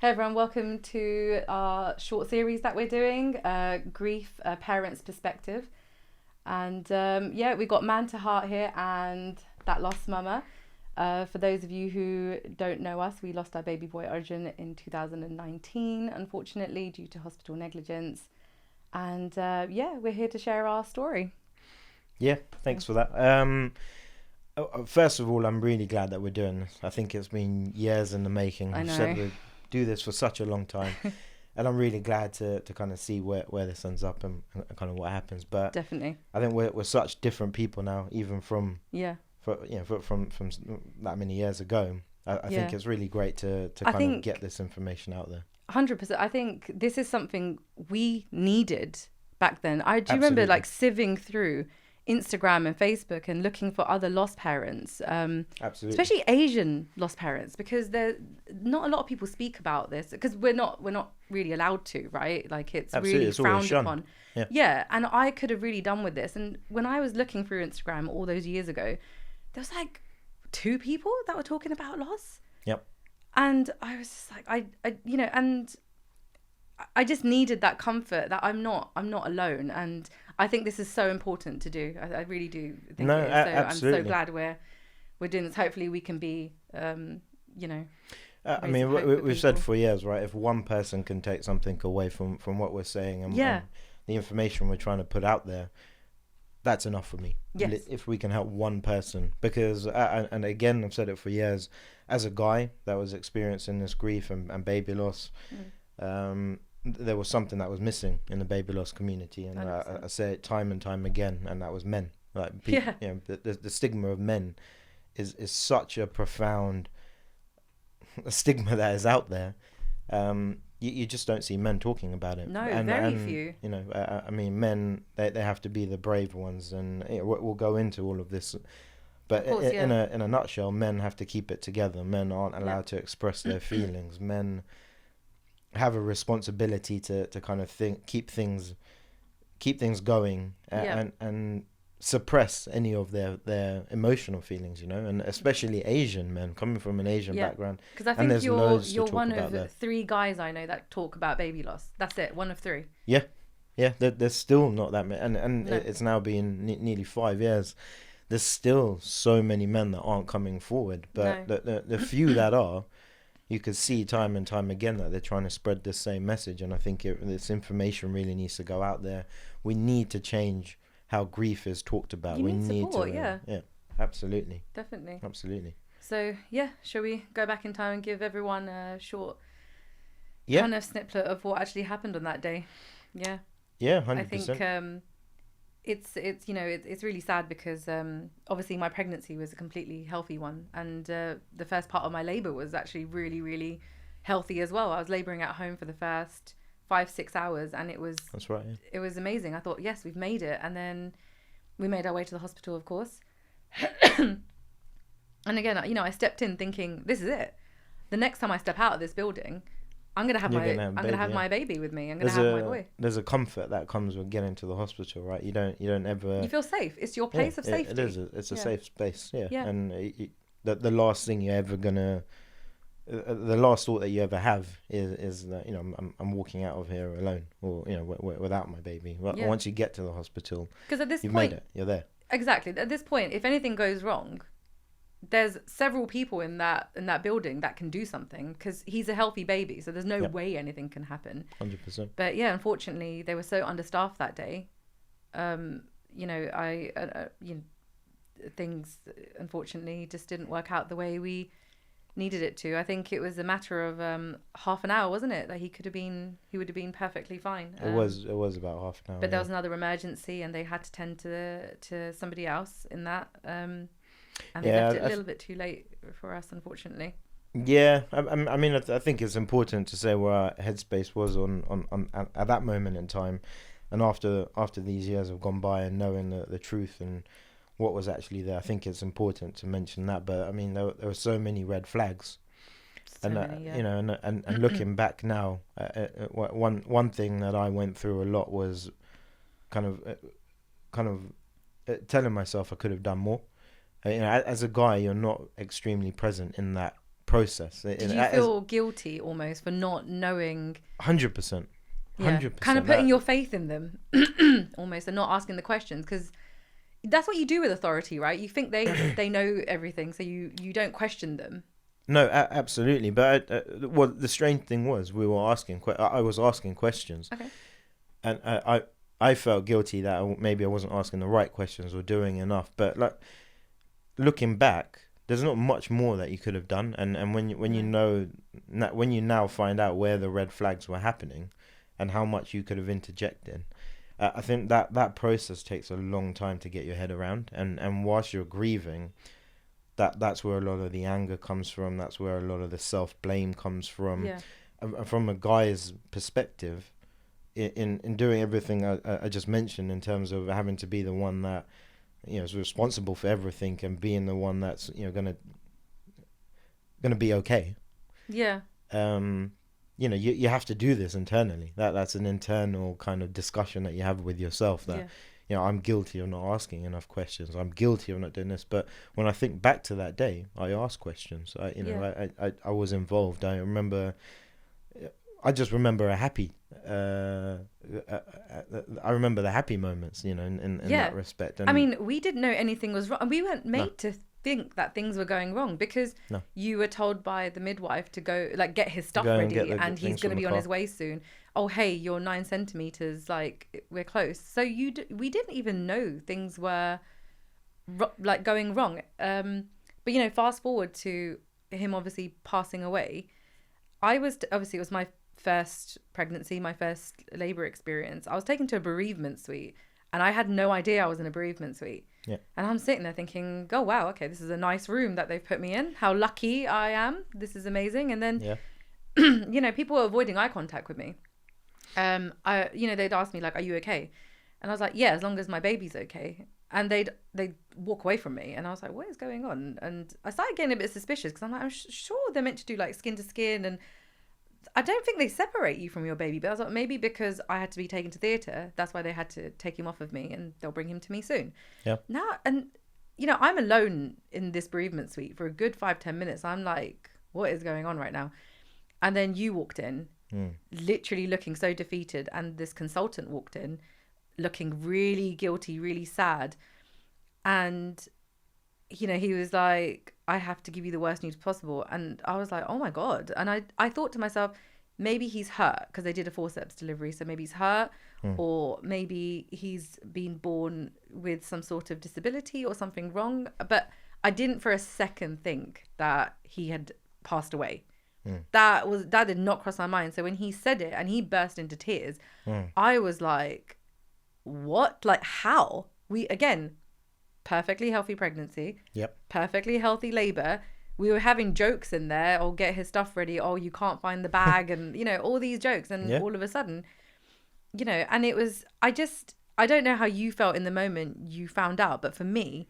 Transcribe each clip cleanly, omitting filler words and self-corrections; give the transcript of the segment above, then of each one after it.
Hey everyone, welcome to our short series that we're doing, Grief, a Parent's Perspective. And yeah, we got Man to Heart here and That Lost Mama. For those of you who don't know us, we lost our baby boy Arjun in 2019, unfortunately, due to hospital negligence. And yeah, we're here to share our story. Yeah, thanks for that. First of all, I'm really glad that we're doing this. I think it's been years in the making. I We've said know. we'd do this for such a long time, and I'm really glad to kind of see where this ends up and kind of what happens. But Definitely. I think we're such different people now, even Yeah. from that many years ago. I Yeah. think it's really great to I kind of get think this information out there. 100%. I think this is something we needed back then. I do remember like Absolutely, sieving through Instagram and Facebook and looking for other lost parents, absolutely, especially Asian lost parents, because there not a lot of people speak about this because we're not really allowed to, right? Like it's absolutely. really It's always frowned shunned. upon. Yeah, Yeah, and I could have really done with this. And when I was looking through Instagram all those years ago, there was like two people that were talking about loss, yep. and I was just like, and I just needed that comfort that I'm not alone, and I think this is so important to do. I really do think No, it is. So I'm so absolutely. glad we're doing this. Hopefully, we can be, you know, I rays of mean, hope for we've said people. for years, right? If one person can take something away from what we're saying Yeah. and the information we're trying to put out there, that's enough for me. Yes. If we can help one person, because and again, I've said it for years, as a guy that was experiencing this grief and baby loss, Mm, there was something that was missing in the baby loss community, and I 100%. say it time and time again, and that was men. Like people, Yeah. the stigma of men is such a profound stigma that is out there. You just don't see men talking about it, No, very and few. I mean, men they have to be the brave ones, and we'll go into all of this. But Of course. Yeah. in a nutshell, men have to keep it together. Men aren't Yeah. allowed to express their feelings. Men have a responsibility to kind of keep things going, Yeah. and suppress any of their emotional feelings, and especially Asian men coming from an Asian Yeah. background, Because I and think there's you're loads to you're talk one about there. of three guys I know that talk about baby loss. That's it. One of three. Yeah, yeah, there's still not that many, and No. it's now been nearly 5 years. There's still so many men that aren't coming forward, but No. the few that are, you could see time and time again that they're trying to spread the same message, and I think this information really needs to go out there. We need to change how grief is talked about. You We need need to, support. Yeah. yeah, absolutely, Definitely. absolutely, So yeah, shall we go back in time and give everyone a short yeah, kind of snippet of what actually happened on that day? Yeah, yeah, I hundred think percent. it's really sad because obviously my pregnancy was a completely healthy one, and the first part of my labor was actually really really healthy as well. I was laboring at home for the first 5-6 hours, and it was That's right. it was amazing. I thought, yes, we've made it, and then we made our way to the hospital, of course. And again, I stepped in thinking, this is it. The next time I step out of this building, You're gonna have a I'm gonna baby. have Yeah. my baby with me. I'm gonna There's have my boy. a comfort that comes with getting to the hospital, right? You don't You ever. feel safe. It's your Yeah, place of it safety. is. It's a Yeah. safe space. Yeah, Yeah. and the last thing you're ever gonna, the last thought that you ever have is that I'm walking out of here alone, or without my baby. But Yeah. once you get to the hospital, Because at this you've made point, it. You're there. exactly. At this point, if anything goes wrong, there's several people in that building that can do something because he's a healthy baby. So there's no Yep, way anything can happen. 100%. But yeah, unfortunately, they were so understaffed that day. I things unfortunately just didn't work out the way we needed it to. I think it was a matter of half an hour, wasn't it? That he would have been perfectly fine. It was about half an hour. But there Yeah, was another emergency, and they had to tend to somebody else in that. And they yeah. left it a little bit too late for us, unfortunately. Yeah, I mean, I think it's important to say where our headspace was on at that moment in time, and after these years have gone by and knowing the truth and what was actually there. I think it's important to mention that. But I mean, there were so many red flags, So and many, yeah. and looking back now, one thing that I went through a lot was kind of telling myself I could have done more. As a guy, you're not extremely present in that process. Did you feel guilty almost for not knowing? 100%. 100%. Kind of putting your faith in them almost, and not asking the questions, because that's what you do with authority, right? You think they know everything, so you don't question them. No, absolutely. But the strange thing was I was asking questions. Okay. And I felt guilty that maybe I wasn't asking the right questions or doing enough. But like looking back, there's not much more that you could have done. And when you now find out where the red flags were happening, and how much you could have interjected, I think that process takes a long time to get your head around. And whilst you're grieving, that's where a lot of the anger comes from. That's where a lot of the self-blame comes from. Yeah. From a guy's perspective, in doing everything I just mentioned, in terms of having to be the one that, is responsible for everything, and being the one that's gonna be okay. Yeah. You have to do this internally. That's an internal kind of discussion that you have with yourself, that I'm guilty of not asking enough questions. I'm guilty of not doing this. But when I think back to that day, I asked questions. I was involved. I just remember a happy. I remember the happy moments, in that respect. And I mean, we didn't know anything was wrong, and we weren't made to think that things were going wrong, because you were told by the midwife to go, like, get his stuff ready, and he's going to be on his way soon. Oh, hey, you're 9 centimeters, like, we're close. So we didn't even know things were like going wrong. But fast forward to him obviously passing away. It was my first pregnancy, my first labor experience. I was taken to a bereavement suite, and I had no idea I was in a bereavement suite. Yeah. And I'm sitting there thinking, oh, wow, okay, this is a nice room that they've put me in. How lucky I am. This is amazing. And then, people were avoiding eye contact with me. They'd ask me, like, are you okay? And I was like, yeah, as long as my baby's okay. And they'd walk away from me. And I was like, what is going on? And I started getting a bit suspicious, because I'm like, I'm sure they're meant to do, like, skin to skin, and I don't think they separate you from your baby. But I was like, maybe because I had to be taken to theatre, that's why they had to take him off of me, and they'll bring him to me soon. Yeah. Now, and I'm alone in this bereavement suite for a good 5-10 minutes. I'm like, what is going on right now? And then you walked in, literally looking so defeated, and this consultant walked in looking really guilty, really sad. And he was like, I have to give you the worst news possible. And I was like, oh my God. And I thought to myself, maybe he's hurt, because they did a forceps delivery. So maybe he's hurt, or maybe he's been born with some sort of disability or something wrong. But I didn't for a second think that he had passed away. That did not cross my mind. So when he said it and he burst into tears, I was like, what? Like, how? Perfectly healthy pregnancy. Yep. Perfectly healthy labor. We were having jokes in there. Oh, get his stuff ready. Oh, you can't find the bag. And, all these jokes. And all of a sudden, and it was, I don't know how you felt in the moment you found out. But for me,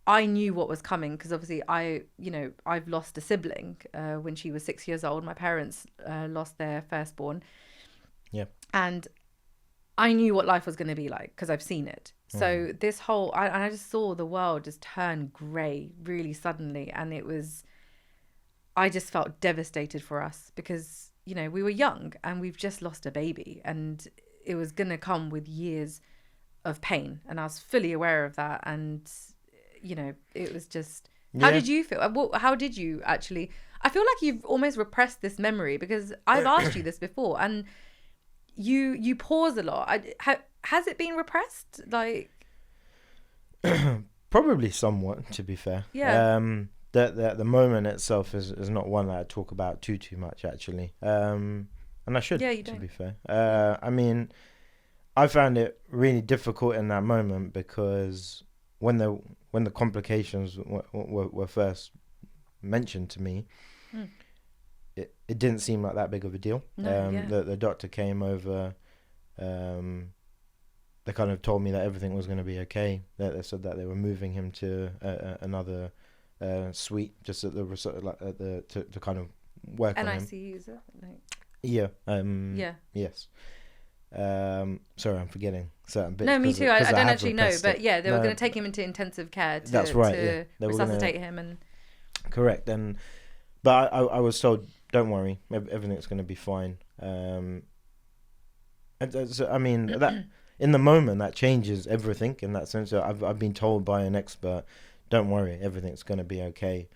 I knew what was coming, because obviously I've lost a sibling when she was 6 years old. My parents lost their firstborn. Yeah. And I knew what life was going to be like, because I've seen it. So this whole, I just saw the world just turn grey really suddenly. And I just felt devastated for us, because, we were young and we've just lost a baby, and it was going to come with years of pain. And I was fully aware of that. And, it was just, how did you feel? How did you actually, I feel like you've almost repressed this memory, because I've asked you this before, and you pause a lot. Has it been repressed? Like, probably somewhat, to be fair. Yeah. The moment itself is not one that I talk about too much, actually. And I should. Yeah, you don't. To be fair. I mean, I found it really difficult in that moment, because when the complications were first mentioned to me, it didn't seem like that big of a deal. No, the doctor came over. They kind of told me that everything was going to be okay. They said that they were moving him to another suite, just at the to kind of work on him. NICU, is it? Like... Yeah. Yeah. Yes. Sorry, I'm forgetting certain bits. No, me too. I don't actually know, but yeah, they were going to take him into intensive care to that's right, resuscitate him. And correct. And But I was told, don't worry, everything's going to be fine. So, I mean, that in the moment, that changes everything in that sense. So I've been told by an expert, don't worry, everything's going to be okay.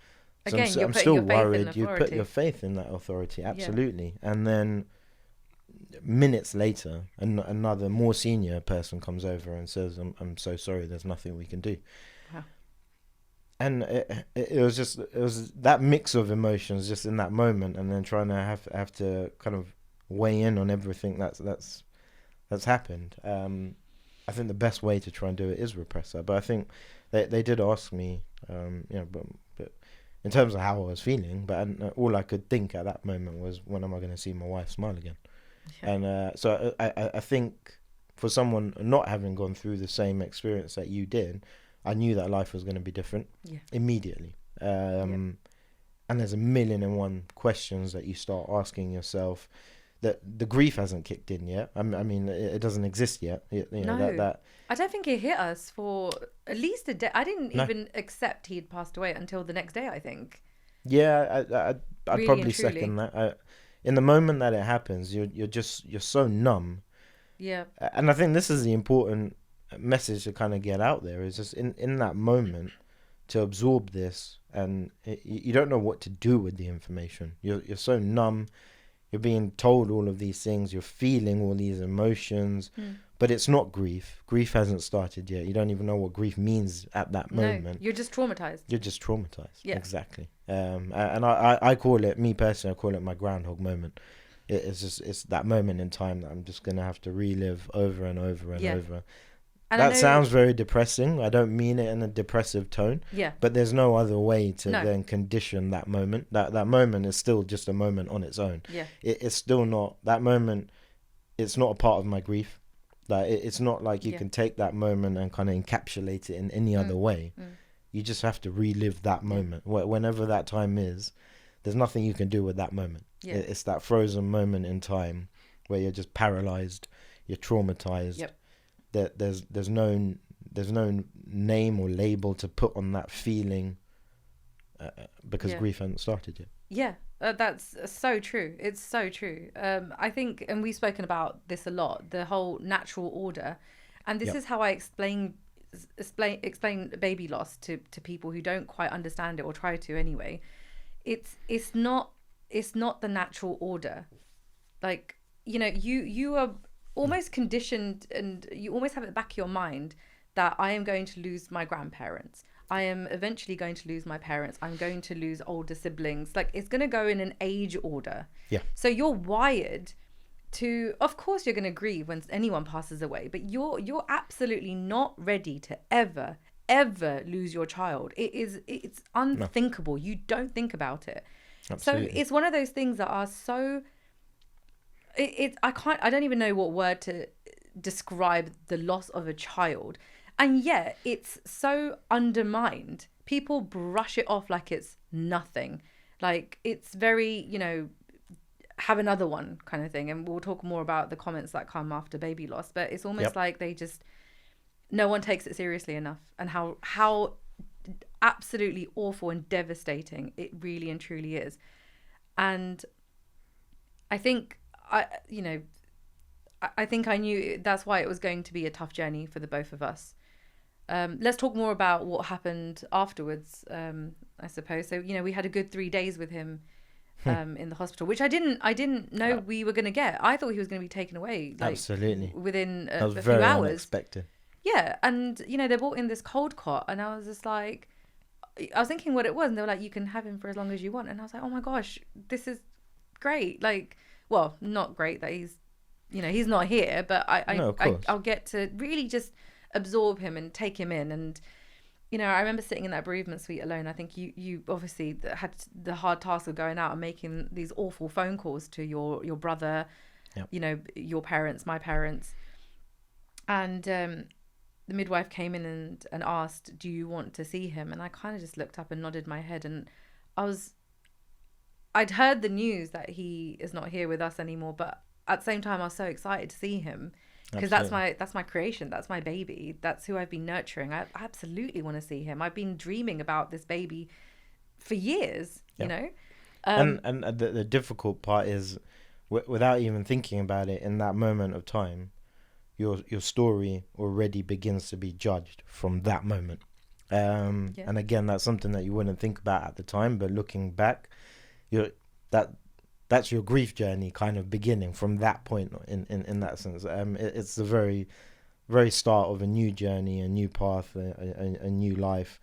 So Again, you're I'm putting still your faith in worried. You put authority. your faith in that authority, absolutely. And then minutes later, another more senior person comes over and says, I'm so sorry, there's nothing we can do. Wow. And it was that mix of emotions just in that moment, and then trying to have to kind of weigh in on everything that's happened. I think the best way to try and do it is repress that. But I think they did ask me, but in terms of how I was feeling, but all I could think at that moment was, when am I going to see my wife smile again? Yeah. And so I think for someone not having gone through the same experience that you did, I knew that life was going to be different immediately. And there's a million and one questions that you start asking yourself. That the grief hasn't kicked in yet. I mean, it doesn't exist yet. That I don't think it hit us for at least a day. I didn't even accept he'd passed away until the next day, I think. Yeah, I'd Really probably second that. In the moment that it happens, you're so numb. Yeah. And I think this is the important message to kind of get out there, is just in that moment to absorb this, and you don't know what to do with the information. You're so numb. You're being told all of these things. You're feeling all these emotions, but it's not grief. Grief hasn't started yet. You don't even know what grief means at that moment. You're just traumatized. You're just traumatized. Yeah. Exactly. And I call it, me personally, I call it my groundhog moment. It's that moment in time that I'm just going to have to relive over and over and over. And that sounds very depressing. I don't mean it in a depressive tone. Yeah. But there's no other way to then condition that moment. That moment is still just a moment on its own. Yeah. It's still not, that moment, it's not a part of my grief. Like it's not like you can take that moment and kind of encapsulate it in any other way. You just have to relive that moment. Whenever that time is, there's nothing you can do with that moment. Yeah. It's that frozen moment in time where you're just paralyzed, you're traumatized. Yep. That there's no name or label to put on that feeling, because grief hasn't started yet. Yeah, that's so true. It's so true. I think, and we've spoken about this a lot, the whole natural order, and this is how I explain baby loss to people who don't quite understand it, or try to anyway. It's not the natural order. Like, you are almost conditioned, and you almost have at the back of your mind that I am going to lose my grandparents. I am eventually going to lose my parents. I'm going to lose older siblings. Like, it's going to go in an age order. Yeah. So you're wired to, of course you're going to grieve when anyone passes away, but you're absolutely not ready to ever lose your child. It's unthinkable. No. You don't think about it. Absolutely. So it's one of those things that are so, I don't even know what word to describe the loss of a child, and yet it's so undermined. People brush it off like it's nothing, like it's very, have another one kind of thing. And we'll talk more about the comments that come after baby loss, but it's almost like no one takes it seriously enough, and how absolutely awful and devastating it really and truly is. And I think I think I knew that's why it was going to be a tough journey for the both of us. Let's talk more about what happened afterwards, I suppose. So, we had a good 3 days with him in the hospital, which I didn't know we were going to get. I thought he was going to be taken away. Absolutely. Within a few hours. Unexpected. Yeah. And, they brought in this cold cot, and I was just like, I was thinking what it was, and they were like, you can have him for as long as you want. And I was like, oh my gosh, this is great. Like, well, not great that he's not here, but I'll get to really just absorb him and take him in. And I remember sitting in that bereavement suite alone. I think you obviously had the hard task of going out and making these awful phone calls to your brother, your parents, my parents, and the midwife came in and asked, do you want to see him? And I kind of just looked up and nodded my head, and I'd heard the news that he is not here with us anymore, but at the same time I was so excited to see him, because that's my creation, that's my baby, that's who I've been nurturing. I absolutely want to see him. I've been dreaming about this baby for years, you know. And the difficult part is, without even thinking about it, in that moment of time, your story already begins to be judged from that moment. And again, that's something that you wouldn't think about at the time, but looking back, you're that's your grief journey kind of beginning from that point in that sense. It's the very, very start of a new journey, a new path, a new life.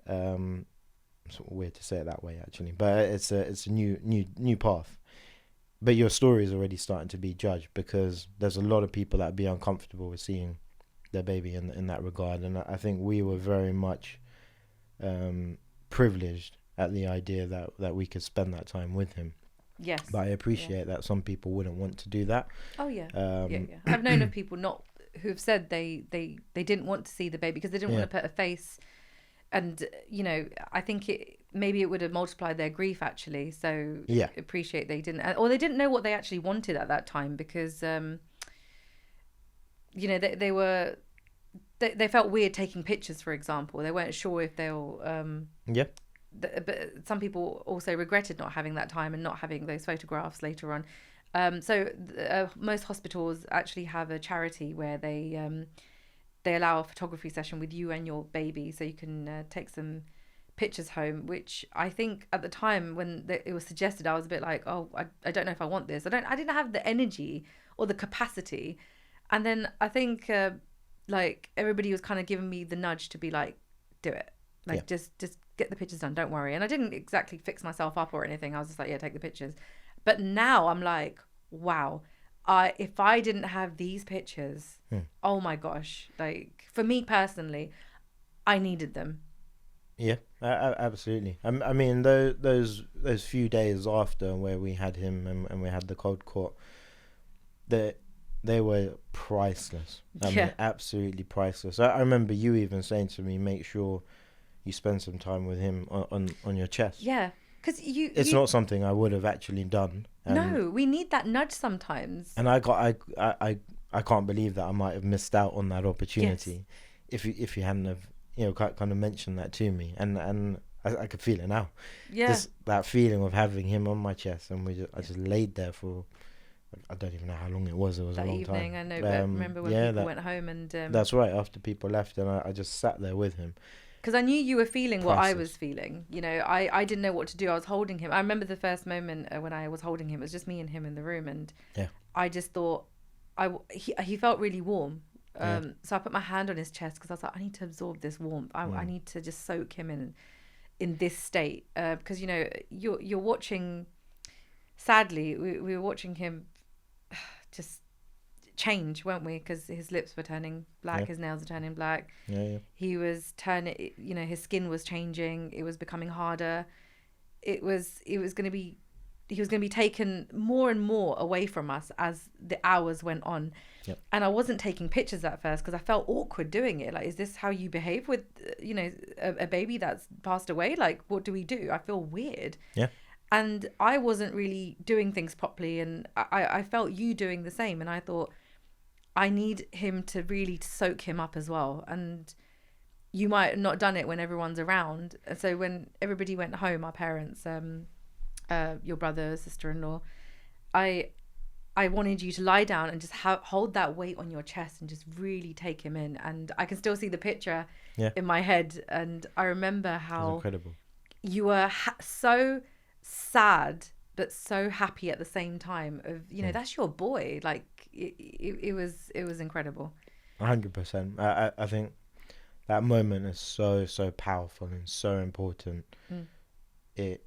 It's weird to say it that way, actually, but it's a new path. But your story is already starting to be judged, because there's a lot of people that would be uncomfortable with seeing their baby in that regard. And I think we were very much privileged at the idea that we could spend that time with him. Yes. But I appreciate that some people wouldn't want to do that. Oh yeah. Yeah. I've known of people who've said they didn't want to see the baby because they didn't want to put a face, and I think maybe it would have multiplied their grief, actually. So appreciate they didn't, or they didn't know what they actually wanted at that time, because they felt weird taking pictures, for example. They weren't sure if they'll but some people also regretted not having that time and not having those photographs later on. So most hospitals actually have a charity where they allow a photography session with you and your baby, so you can take some pictures home, which I think at the time when it was suggested, I was a bit like, oh, I don't know if I want this. I didn't have the energy or the capacity. And then I think like everybody was kind of giving me the nudge to be like, do it. Like just get the pictures done, don't worry. And I didn't exactly fix myself up or anything. I was just like, yeah, take the pictures. But now I'm like, wow, if I didn't have these pictures, oh my gosh, like for me personally, I needed them. Yeah, absolutely. I mean, those few days after where we had him and we had the cold court, they were priceless. I mean, absolutely priceless. I remember you even saying to me, make sure you spend some time with him on your chest. Yeah, because it's not something I would have actually done. No, we need that nudge sometimes. And I can't believe that I might have missed out on that opportunity if you hadn't have kind of mentioned that to me. And I could feel it now. Yeah, just that feeling of having him on my chest, and I just laid there for, I don't even know how long it was. It was that a long evening, time. I know. I remember when people went home and. That's right. After people left, and I just sat there with him. Because I knew you were feeling what I was feeling. I didn't know what to do. I was holding him. I remember the first moment when I was holding him. It was just me and him in the room, and I just thought, he felt really warm. So I put my hand on his chest because I was like, I need to absorb this warmth. I need to just soak him in this state, because you're watching. Sadly, we were watching him just change, weren't we? Because his lips were turning black, his nails were turning black. He was turning. His skin was changing. It was becoming harder. He was going to be taken more and more away from us as the hours went on. And I wasn't taking pictures at first because I felt awkward doing it. Like, is this how you behave with a baby that's passed away? Like, what do we do? I feel weird. And I wasn't really doing things properly, and I felt you doing the same, and I thought, I need him to really soak him up as well. And you might have not done it when everyone's around. And so when everybody went home, our parents, your brother, sister-in-law, I wanted you to lie down and just hold that weight on your chest and just really take him in. And I can still see the picture in my head. And I remember how incredible you were so sad but so happy at the same time. Of that's your boy. Like it was incredible. 100%. I think that moment is so powerful and so important. It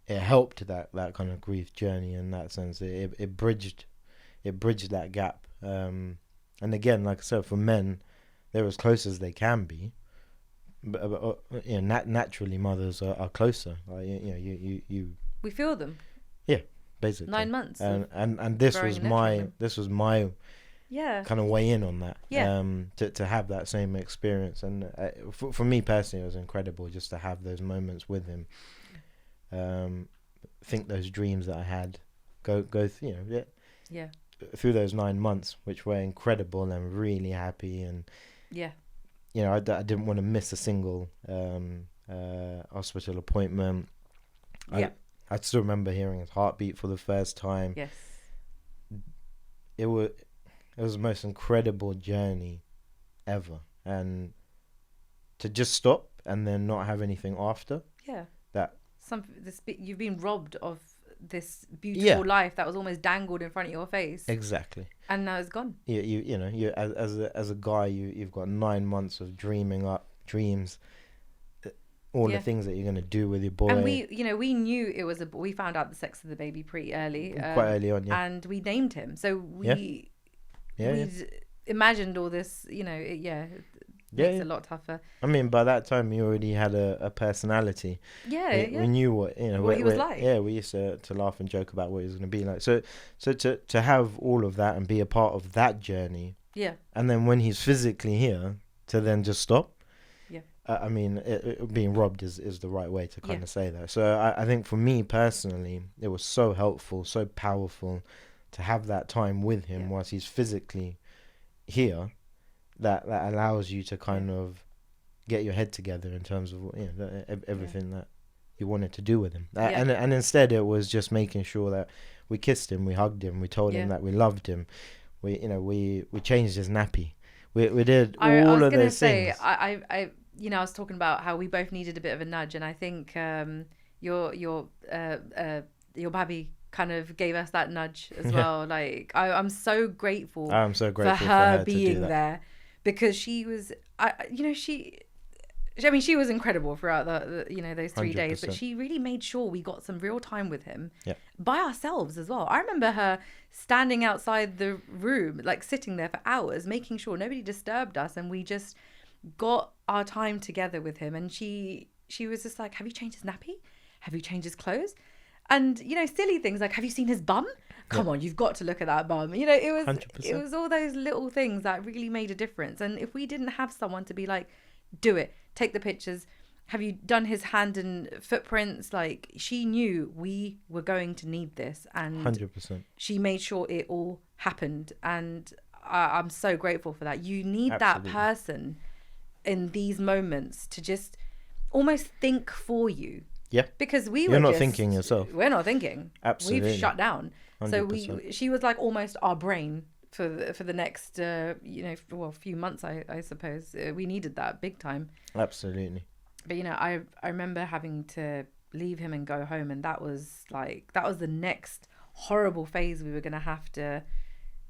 helped that kind of grief journey in that sense. It bridged that gap. And again, like I said, for men, they're as close as they can be. But naturally, mothers are closer. Like, you we feel them. Yeah, basically 9 months. And this was my kind of way in on that. To have that same experience, and for me personally, it was incredible just to have those moments with him. Think those dreams that I had go through through those 9 months, which were incredible and really happy, and I didn't want to miss a single hospital appointment. I still remember hearing his heartbeat for the first time. Yes. It was the most incredible journey ever, and to just stop and then not have anything after. Yeah. That you've been robbed of this beautiful life that was almost dangled in front of your face. Exactly. And now it's gone. You know, you as a guy, you've got 9 months of dreaming up dreams, all the things that you're gonna do with your boy. And we knew it was we found out the sex of the baby pretty early, quite early on, and we named him. So we imagined all this. It makes it a lot tougher. I mean, by that time, you already had a personality. We knew what what he was like. Yeah, we used to laugh and joke about what he was going to be like. So to have all of that and be a part of that journey. Yeah. And then when he's physically here, to then just stop. Yeah. I mean, being robbed is the right way to kind of say that. So I think for me personally, it was so helpful, so powerful to have that time with him whilst he's physically here. That allows you to kind of get your head together in terms of everything that you wanted to do with him. And instead it was just making sure that we kissed him, we hugged him, we told him that we loved him. We changed his nappy. We did all of those things. I was talking about how we both needed a bit of a nudge, and I think your baby kind of gave us that nudge as well. Like I'm so grateful. I'm so grateful for her being there. Because she was, she was incredible throughout those 3 days. But she really made sure we got some real time with him by ourselves as well. I remember her standing outside the room, like sitting there for hours, making sure nobody disturbed us, and we just got our time together with him. And she was just like, "Have you changed his nappy? Have you changed his clothes?" And silly things like, "Have you seen his bum? Come on, you've got to look at that bum." It was 100%. It was all those little things that really made a difference. And if we didn't have someone to be like, "Do it, take the pictures, have you done his hand and footprints?" Like, she knew we were going to need this, and 100%. She made sure it all happened. And I'm so grateful for that. You need that person in these moments to just almost think for you. Yeah. Because you're not thinking yourself. We're not thinking. Absolutely. We've shut down. 100%. So she was like almost our brain for the next few months, I suppose. We needed that big time. Absolutely. But I remember having to leave him and go home, and that was the next horrible phase we were going to have to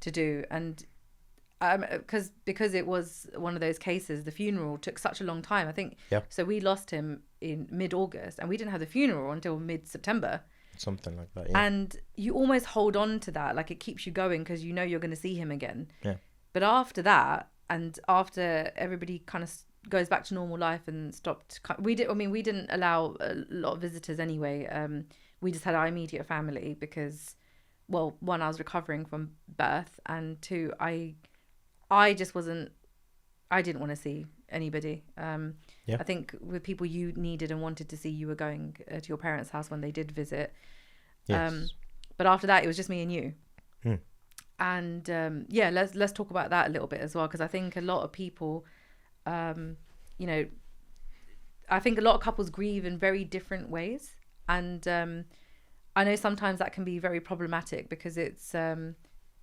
do. And because it was one of those cases, the funeral took such a long time, I think. Yeah. So we lost him in mid-August, and we didn't have the funeral until mid-September. Something like that, yeah. And you almost hold on to that, like it keeps you going because you're going to see him again. Yeah. But after that, and after everybody kind of goes back to normal life and stopped, we didn't allow a lot of visitors anyway. We just had our immediate family because, well, one, I was recovering from birth, and two, I just wasn't, I didn't want to see anybody. I think with people you needed and wanted to see, you were going to your parents' house when they did visit. Yes. But after that, it was just me and you. And let's talk about that a little bit as well, because I think a lot of people, I think a lot of couples grieve in very different ways, and I know sometimes that can be very problematic because it's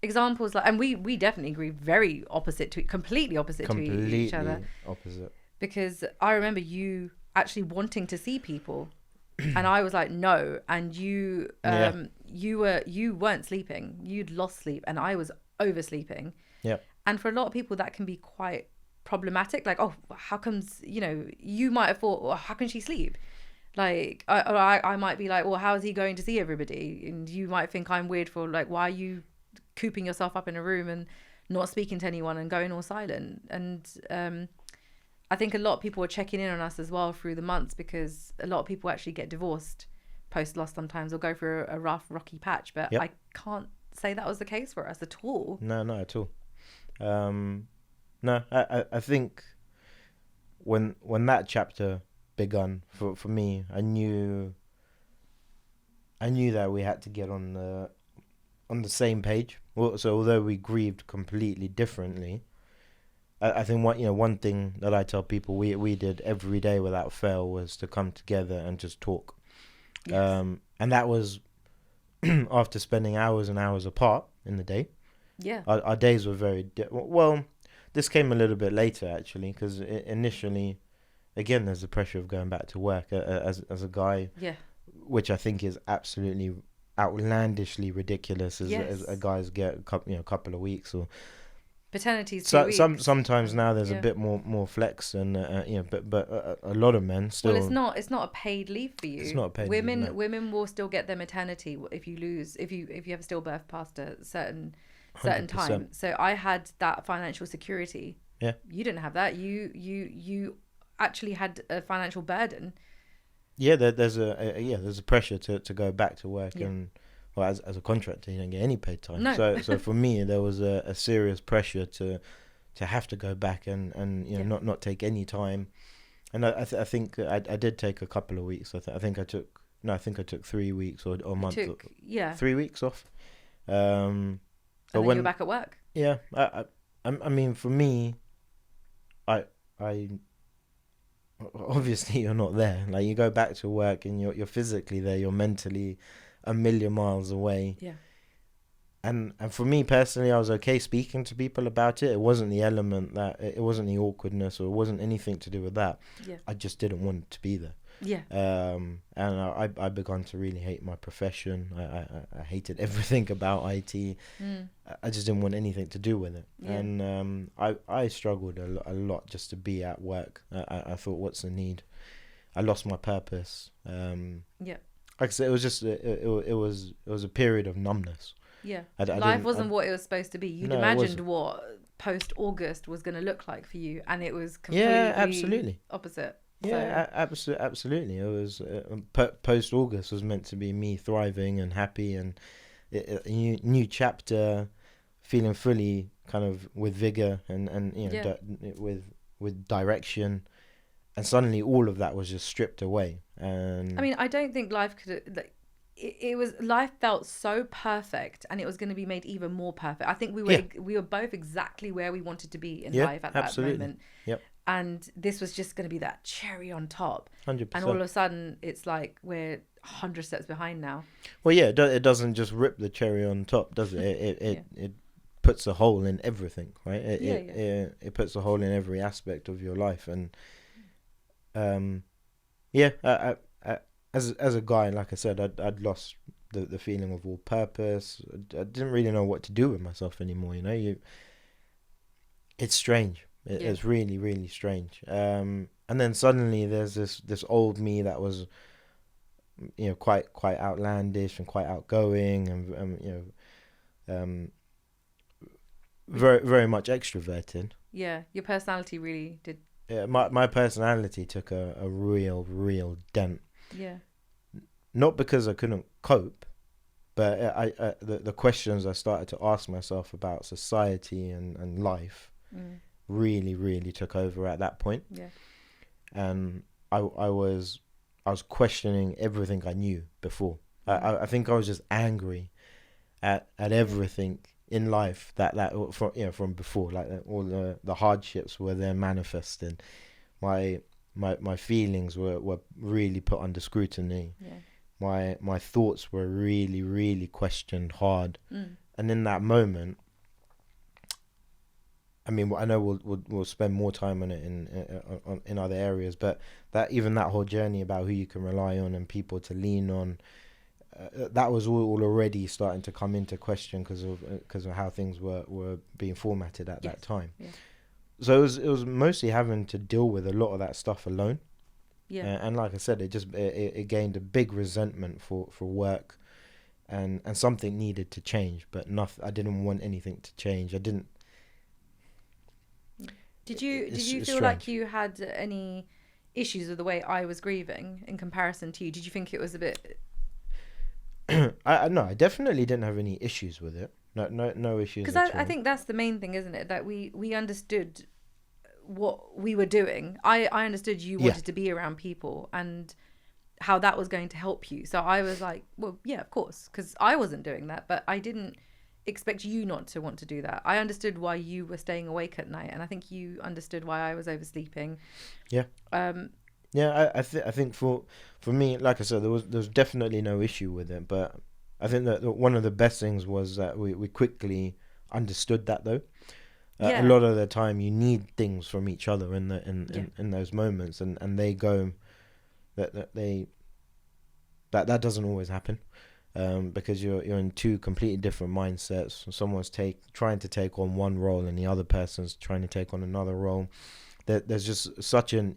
examples like, and we definitely grieve very completely opposite to each other. Opposite. Because I remember you actually wanting to see people, and I was like, no. And you weren't sleeping. You'd lost sleep, and I was oversleeping. Yeah. And for a lot of people, that can be quite problematic. Like, oh, how comes, you might have thought, well, how can she sleep? Like, I might be like, well, how is he going to see everybody? And you might think I'm weird for, like, why are you cooping yourself up in a room and not speaking to anyone and going all silent? And I think a lot of people are checking in on us as well through the months, because a lot of people actually get divorced post-loss sometimes, or go through a rough, rocky patch. But I can't say that was the case for us at all. No, not at all. No, I think when that chapter begun for me, I knew that we had to get on the same page. Well, so although we grieved completely differently, I think one thing that I tell people we did every day without fail was to come together and just talk. Yes. And that was after spending hours and hours apart in the day. Yeah. Our days were very well. This came a little bit later actually, because initially, again, there's the pressure of going back to work as a guy. Yeah. Which I think is absolutely outlandishly ridiculous. As a guys get a couple of weeks or paternity's 2 so, weeks. sometimes now there's a bit more flex, and but a lot of men still. Well, it's not a paid leave for you. It's not a paid women leave, no. Women will still get their maternity if you have a stillbirth past a certain 100%. Time. So I had that financial security. Yeah. You didn't have that. You actually had a financial burden. Yeah, there's a pressure to go back to work, and well, as a contractor, you don't get any paid time. No. So for me, there was a serious pressure to have to go back and not take any time. And I think I did take a couple of weeks. I think I took 3 weeks or a month. 3 weeks off. And then you're back at work. Yeah, I mean, for me, I obviously you're not there. Like, you go back to work and you're physically there, you're mentally a million miles away. Yeah. And for me personally, I was okay speaking to people about it. It wasn't the element that it wasn't the awkwardness, or it wasn't anything to do with that. Yeah. I just didn't want to be there. Yeah. And I began to really hate my profession. I hated everything about IT. I just didn't want anything to do with it. Yeah. And I struggled a lot just to be at work. I thought, what's the need? I lost my purpose. Yeah. Like I said, it was just it was a period of numbness. Yeah. Life wasn't what it was supposed to be. You'd imagined what post-August was going to look like for you, and it was completely opposite. Yeah, absolutely. It was post-August was meant to be me thriving and happy, and a new chapter, feeling fully kind of with vigor and with direction, and suddenly all of that was just stripped away. And I mean, I don't think life could life felt so perfect, and it was going to be made even more perfect. I think we were both exactly where we wanted to be in life at that moment. Yep. And this was just going to be that cherry on top. 100%. And all of a sudden, it's like we're 100 steps behind now. Well, yeah, it doesn't just rip the cherry on top, does it? It puts a hole in everything, right? It puts a hole in every aspect of your life. And as a guy, like I said, I'd lost the feeling of all purpose. I didn't really know what to do with myself anymore. It's strange. It's really, really strange. And then suddenly there's this old me that was, quite outlandish and quite outgoing, and very, very much extroverted. Yeah, your personality really did. Yeah, my personality took a real dent. Yeah. Not because I couldn't cope, but the questions I started to ask myself about society and life really, really took over at that point. Yeah. And I was questioning everything I knew before. I think I was just angry at everything in life that from before, like all the hardships were there manifesting. My feelings were really put under scrutiny. Yeah. My thoughts were really, really questioned hard. And in that moment, I mean, I know we'll spend more time on it in other areas, but that whole journey about who you can rely on and people to lean on, that was all already starting to come into question because of how things were being formatted at that time. Yeah. So it was mostly having to deal with a lot of that stuff alone. Yeah. And like I said, it gained a big resentment for work, and something needed to change, but nothing. I didn't want anything to change. I didn't. Did you feel like you had any issues with the way I was grieving in comparison to you? Did you think it was a bit? I definitely didn't have any issues with it. No issues. Because I think that's the main thing, isn't it? That we understood what we were doing. I understood you wanted to be around people and how that was going to help you. So I was like, well, yeah, of course, because I wasn't doing that, but I didn't expect you not to want to do that. I understood why you were staying awake at night, and I think you understood why I was oversleeping. Yeah. Yeah, I think for me, like I said, there was definitely no issue with it, but I think that one of the best things was that we quickly understood that though. A Yeah. lot of the time, you need things from each other in the Yeah. in those moments, and they go that doesn't always happen, because you're in two completely different mindsets. Someone's trying to take on one role, and the other person's trying to take on another role. There's just such an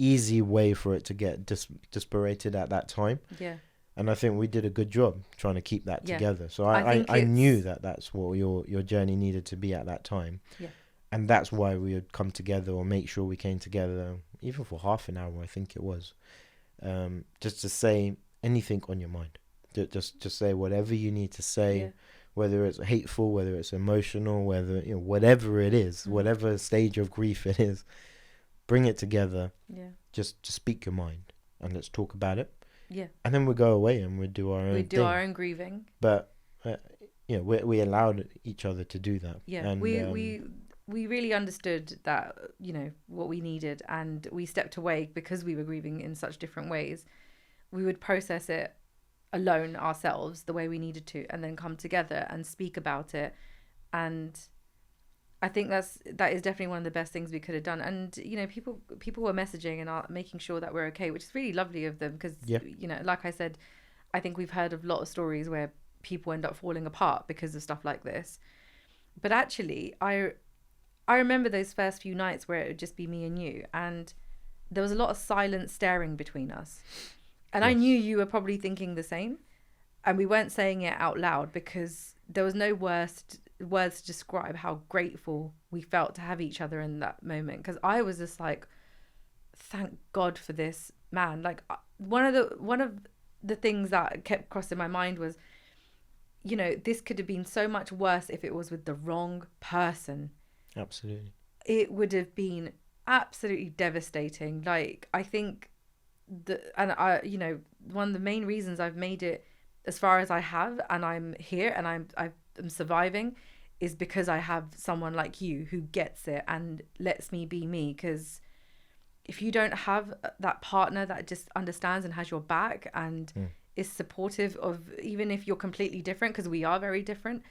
easy way for it to get disparated at that time. Yeah. And I think we did a good job trying to keep that Yeah. together. So I think I knew it's that that's what your journey needed to be at that time. Yeah. And that's why we would come together, or make sure we came together, even for half an hour, I think it was, just to say anything on your mind. Just say whatever you need to say, Yeah. whether it's hateful, whether it's emotional, whether, whatever it is, whatever stage of grief it is, bring it together. Yeah. Just speak your mind, and let's talk about it. Yeah. And then we go away and we do our own We do thing. our own grieving. But we allowed each other to do that. Yeah. And, We really understood that, what we needed, and we stepped away because we were grieving in such different ways. We would process it alone ourselves the way we needed to, and then come together and speak about it. And I think that is definitely one of the best things we could have done. And people were messaging and are making sure that we're okay, which is really lovely of them, because like I said, I think we've heard of a lot of stories where people end up falling apart because of stuff like this. But actually, I remember those first few nights where it would just be me and you, and there was a lot of silent staring between us. And I knew you were probably thinking the same, and we weren't saying it out loud because there was no words to describe how grateful we felt to have each other in that moment. Because I was just like, thank God for this man. Like, one of the things that kept crossing my mind was, this could have been so much worse if it was with the wrong person. Absolutely. It would have been absolutely devastating. Like, I think one of the main reasons I've made it as far as I have, and I'm here and I'm surviving, is because I have someone like you who gets it and lets me be me. Because if you don't have that partner that just understands and has your back and is supportive of, even if you're completely different, because we are very different,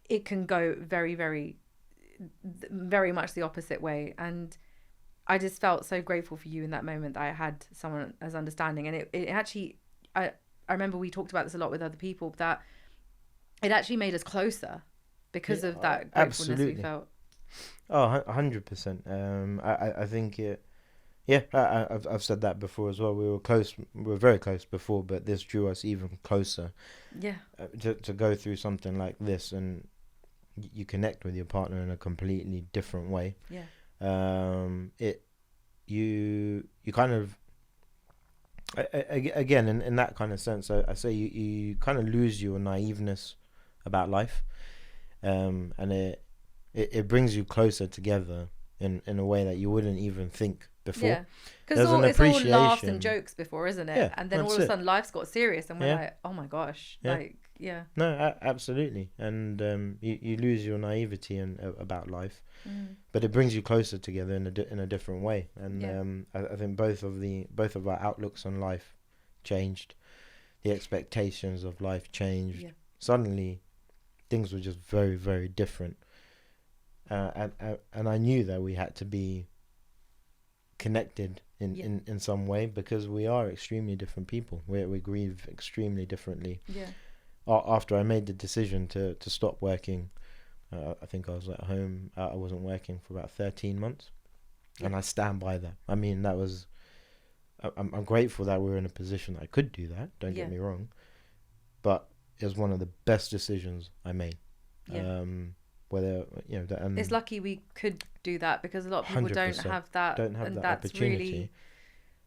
it can go very, very, very much the opposite way. And I just felt so grateful for you in that moment that I had someone as understanding. And it actually, I remember we talked about this a lot with other people, that it actually made us closer because of that gratefulness absolutely. we felt. Oh, 100%. I think it. Yeah, I've said that before as well. We were very close before, but this drew us even closer. Yeah. To go through something like this, and you connect with your partner in a completely different way. Yeah. You kind of, again, in that kind of sense, I say you kind of lose your naiveness about life, and it brings you closer together in a way that you wouldn't even think before. Yeah, because it's all laughs and jokes before, isn't it? Yeah, and then all of a sudden life's got serious, and we're like, oh my gosh, No, absolutely, and you lose your naivety about life, but it brings you closer together in a different way, and I think both of our outlooks on life changed, the expectations of life changed. Yeah. Suddenly, things were just very, very different, and I knew that we had to be connected in some way, because we are extremely different people. We grieve extremely differently. Yeah. After I made the decision to stop working, I think I was at home. I wasn't working for about 13 months, and I stand by that. I mean, that was. I'm grateful that we were in a position that I could do that. Don't get me wrong, but it was one of the best decisions I made. Yeah. Whether it's lucky we could do that, because a lot of people don't have that opportunity. Really,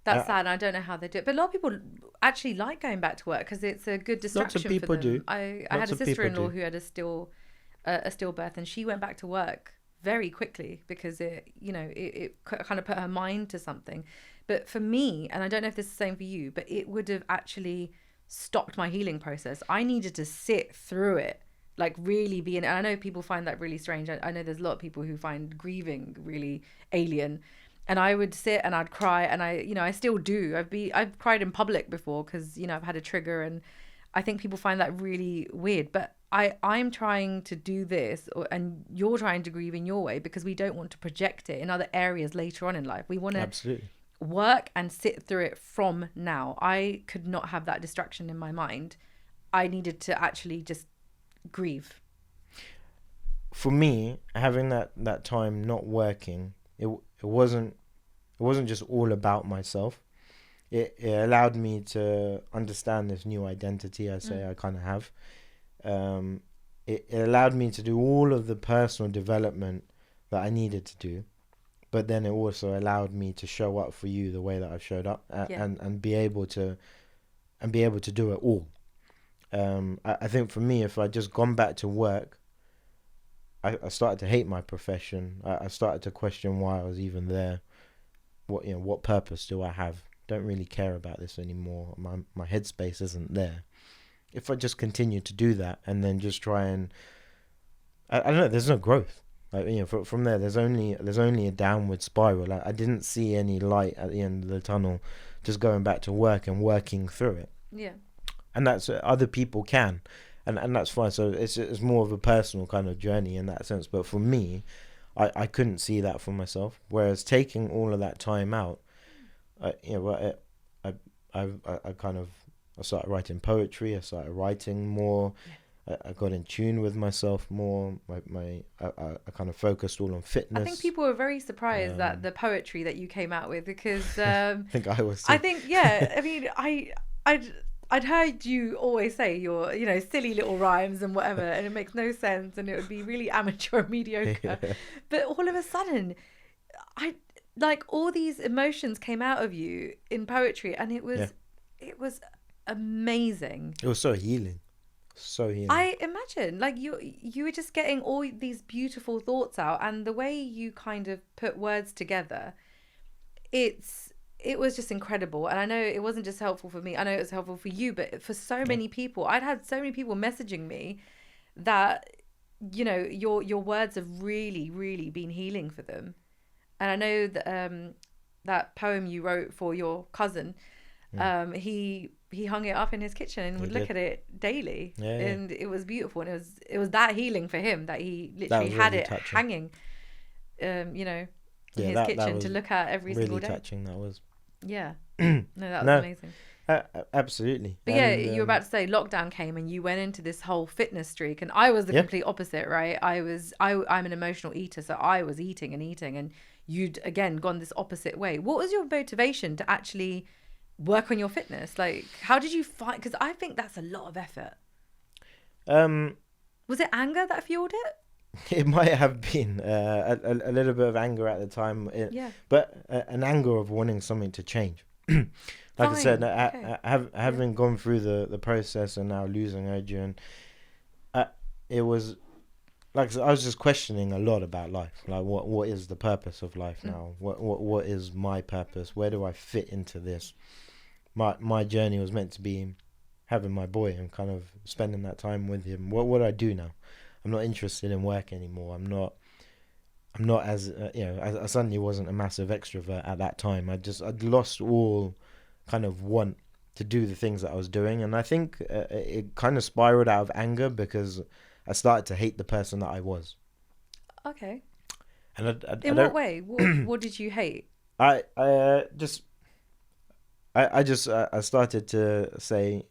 that's sad. And I don't know how they do it, but a lot of people actually like going back to work because it's a good distraction. Lots of people for them. do. I had a sister-in-law who had a stillbirth, and she went back to work very quickly because it kind of put her mind to something. But for me, and I don't know if this is the same for you, but it would have actually stopped my healing process. I needed to sit through it. Like, really be in it. I know people find that really strange. I know there's a lot of people who find grieving really alien. And I would sit and I'd cry, and I still do. I've cried in public before because, I've had a trigger, and I think people find that really weird. But I'm trying to do this, and you're trying to grieve in your way, because we don't want to project it in other areas later on in life. We want to Absolutely work and sit through it from now. I could not have that distraction in my mind. I needed to actually just grieve. For me, having that time not working, it wasn't just all about myself. It allowed me to understand this new identity I kind of have. It allowed me to do all of the personal development that I needed to do, but then it also allowed me to show up for you the way that I've showed up, and be able to do it all. I think for me, if I just gone back to work, I started to hate my profession. I started to question why I was even there. What purpose do I have? Don't really care about this anymore. My headspace isn't there. If I just continue to do that and then just try and, I don't know, there's no growth. From there, there's only a downward spiral. I didn't see any light at the end of the tunnel. Just going back to work and working through it. Yeah. And that's other people can, and that's fine. So it's more of a personal kind of journey in that sense. But for me, I couldn't see that for myself. Whereas taking all of that time out, I started writing poetry. I started writing more. I got in tune with myself more. I kind of focused all on fitness. I think people were very surprised at the poetry that you came out with, because I think I was too. I think, yeah. I mean, I'd heard you always say your, silly little rhymes and whatever, and it makes no sense, and it would be really amateur and mediocre. But all of a sudden, all these emotions came out of you in poetry, and it was amazing. It was so healing. So healing. I imagine, you were just getting all these beautiful thoughts out, and the way you kind of put words together, it was just incredible. And I know it wasn't just helpful for me. I know it was helpful for you, but for so many people. I'd had so many people messaging me that, your words have really, really been healing for them. And I know that that poem you wrote for your cousin, he hung it up in his kitchen and would look at it daily. And it was beautiful. And it was that healing for him, that he literally had it hanging, in his kitchen to look at every single day. Really touching, that was. Yeah. No, that was amazing. Absolutely. But you were about to say lockdown came and you went into this whole fitness streak, and I was the complete opposite, right? I'm an emotional eater, so I was eating, and you'd again gone this opposite way. What was your motivation to actually work on your fitness? How did you find, because I think that's a lot of effort. Was it anger that fueled it? It might have been a little bit of anger at the time, but an anger of wanting something to change. I said, having gone through the process and now losing Arjun, it was I was just questioning a lot about life. What is the purpose of life now? What is my purpose? Where do I fit into this? My journey was meant to be having my boy and kind of spending that time with him. What do I do now? I'm not interested in work anymore. I'm not as I suddenly wasn't a massive extrovert at that time. I'd lost all kind of want to do the things that I was doing, and I think it kind of spiraled out of anger because I started to hate the person that I was. Okay. And in what way? What did you hate? I started to say.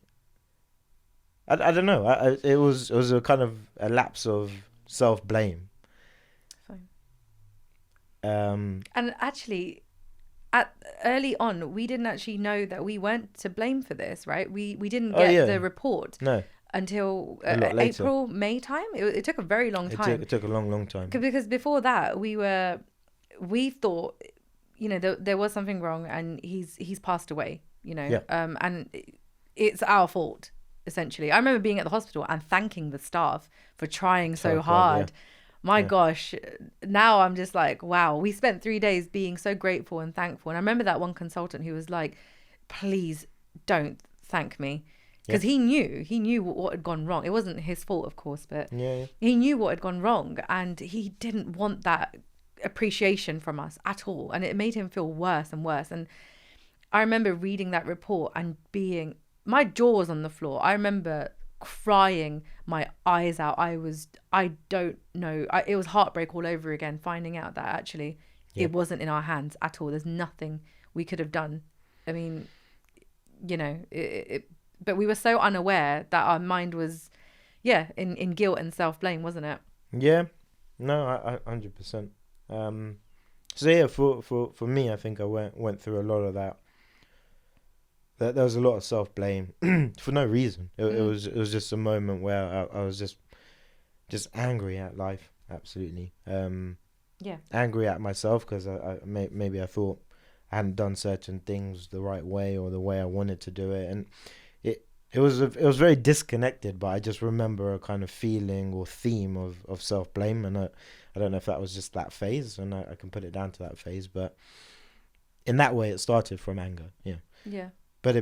I don't know. It was a kind of a lapse of self-blame. Fine. And actually, early on, we didn't actually know that we weren't to blame for this, right? We didn't get the report until April, May time. It took a very long time. It took a long time. Because before that, we thought, there was something wrong, and he's passed away. And it's our fault. Essentially, I remember being at the hospital and thanking the staff for trying so hard. My gosh, now I'm just like, wow, we spent 3 days being so grateful and thankful. And I remember that one consultant who was like, please don't thank me. Because he knew what had gone wrong. It wasn't his fault, of course, but he knew what had gone wrong. And he didn't want that appreciation from us at all. And it made him feel worse and worse. And I remember reading that report and my jaw was on the floor. I remember crying my eyes out. I don't know. It was heartbreak all over again, finding out that actually it wasn't in our hands at all. There's nothing we could have done. I mean, you know, but we were so unaware that our mind was, in guilt and self-blame, wasn't it? Yeah, no, I 100%. So yeah, for me, I think I went through a lot of that. There was a lot of self-blame for no reason. It was just a moment where I was just angry at life, absolutely. Angry at myself because maybe I thought I hadn't done certain things the right way or the way I wanted to do it, and it was very disconnected. But I just remember a kind of feeling or theme of self-blame, and I don't know if that was just that phase, and I can put it down to that phase. But in that way, it started from anger. Yeah. But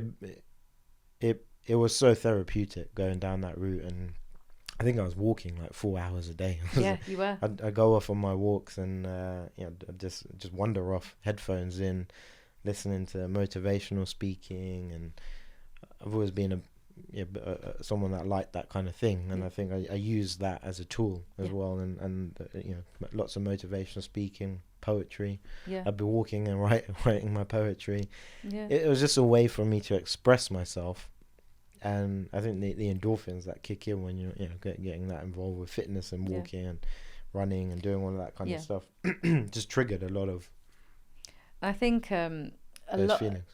it was so therapeutic going down that route, and I think I was walking like 4 hours a day. Yeah, you were. I'd go off on my walks and I'd just wander off, headphones in, listening to motivational speaking, and I've always been someone that liked that kind of thing, and I think I used that as a tool as well, and lots of motivational speaking, poetry. I'd be walking and writing my poetry. It was just a way for me to express myself, and I think the endorphins that kick in when you're getting that involved with fitness and walking and running and doing all of that kind of stuff just triggered a lot of I think those feelings.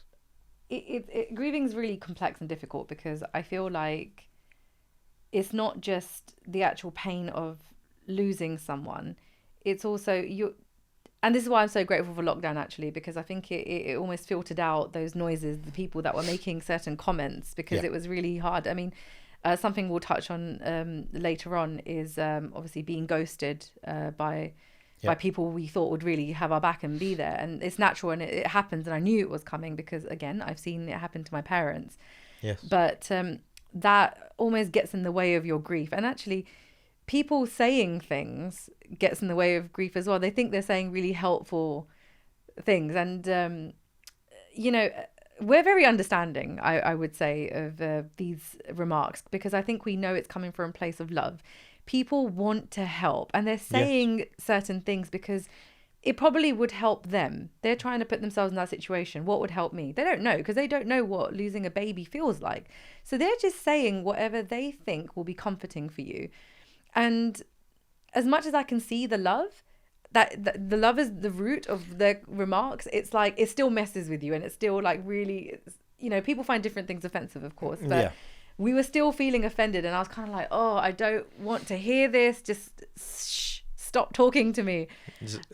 Grieving is really complex and difficult because I feel like it's not just the actual pain of losing someone, it's also and this is why I'm so grateful for lockdown, actually, because I think it almost filtered out those noises, the people that were making certain comments, because it was really hard. I mean, something we'll touch on later on is obviously being ghosted by people we thought would really have our back and be there. And it's natural, and it happens, and I knew it was coming because, again, I've seen it happen to my parents. Yes. But that almost gets in the way of your grief. And actually, people saying things gets in the way of grief as well. They think they're saying really helpful things. And, we're very understanding, I would say, of these remarks, because I think we know it's coming from a place of love. People want to help, and they're saying certain things because it probably would help them. They're trying to put themselves in that situation. What would help me? They don't know, because they don't know what losing a baby feels like. So they're just saying whatever they think will be comforting for you. And as much as I can see the love, that the love is the root of their remarks, it's like it still messes with you, and it's still like really, people find different things offensive, of course, but we were still feeling offended, and I was kind of like, oh, I don't want to hear this. Just stop talking to me.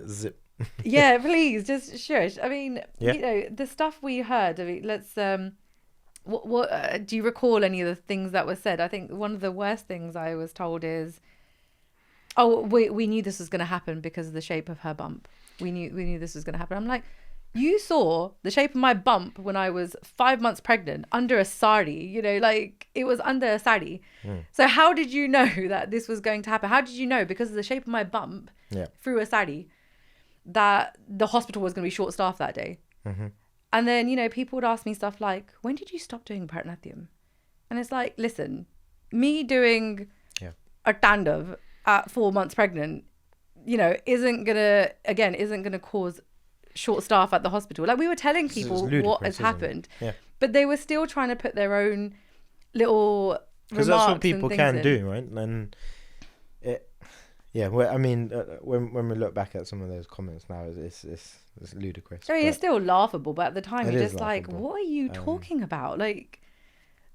Zip. Yeah, please, just shush. I mean, the stuff we heard. I mean, let's. What do you recall any of the things that were said? I think one of the worst things I was told is, "Oh, we knew this was going to happen because of the shape of her bump. We knew this was going to happen." I'm like, you saw the shape of my bump when I was 5 months pregnant under a sari. Like it was under a sari. So how did you know that this was going to happen? How did you know, because of the shape of my bump through a sari, that the hospital was going to be short staffed that day? Mm-hmm. And then, people would ask me stuff like, when did you stop doing paratnatyam? And it's like, listen, me doing a tandav at 4 months pregnant, isn't going to cause short staff at the hospital. Like, we were telling people what has happened, but they were still trying to put their own little remarks. Because that's what people can do, right? And well, I mean, when we look back at some of those comments now, it's ludicrous. I mean, it's still laughable, but at the time, you're just laughable. Like, what are you talking about? Like,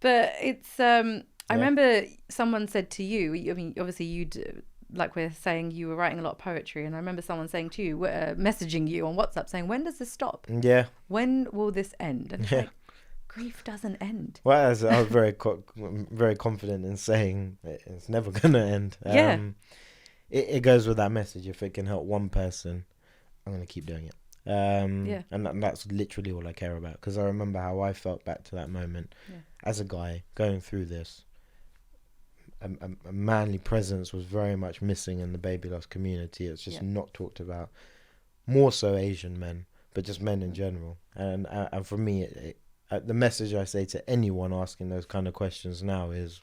but it's. I remember someone said to you. I mean, obviously, you'd. Like we're saying, you were writing a lot of poetry, and I remember someone saying to you, messaging you on WhatsApp, saying, "When does this stop? Yeah. When will this end?" And it's like, grief doesn't end. Well, I was very very confident in saying it's never gonna end. It goes with that message. If it can help one person, I'm gonna keep doing it. And that's literally all I care about, because I remember how I felt back to that moment as a guy going through this. A manly presence was very much missing in the baby loss community. It's just not talked about. more so Asian men, but just men in general. And for me, the message I say to anyone asking those kind of questions now is,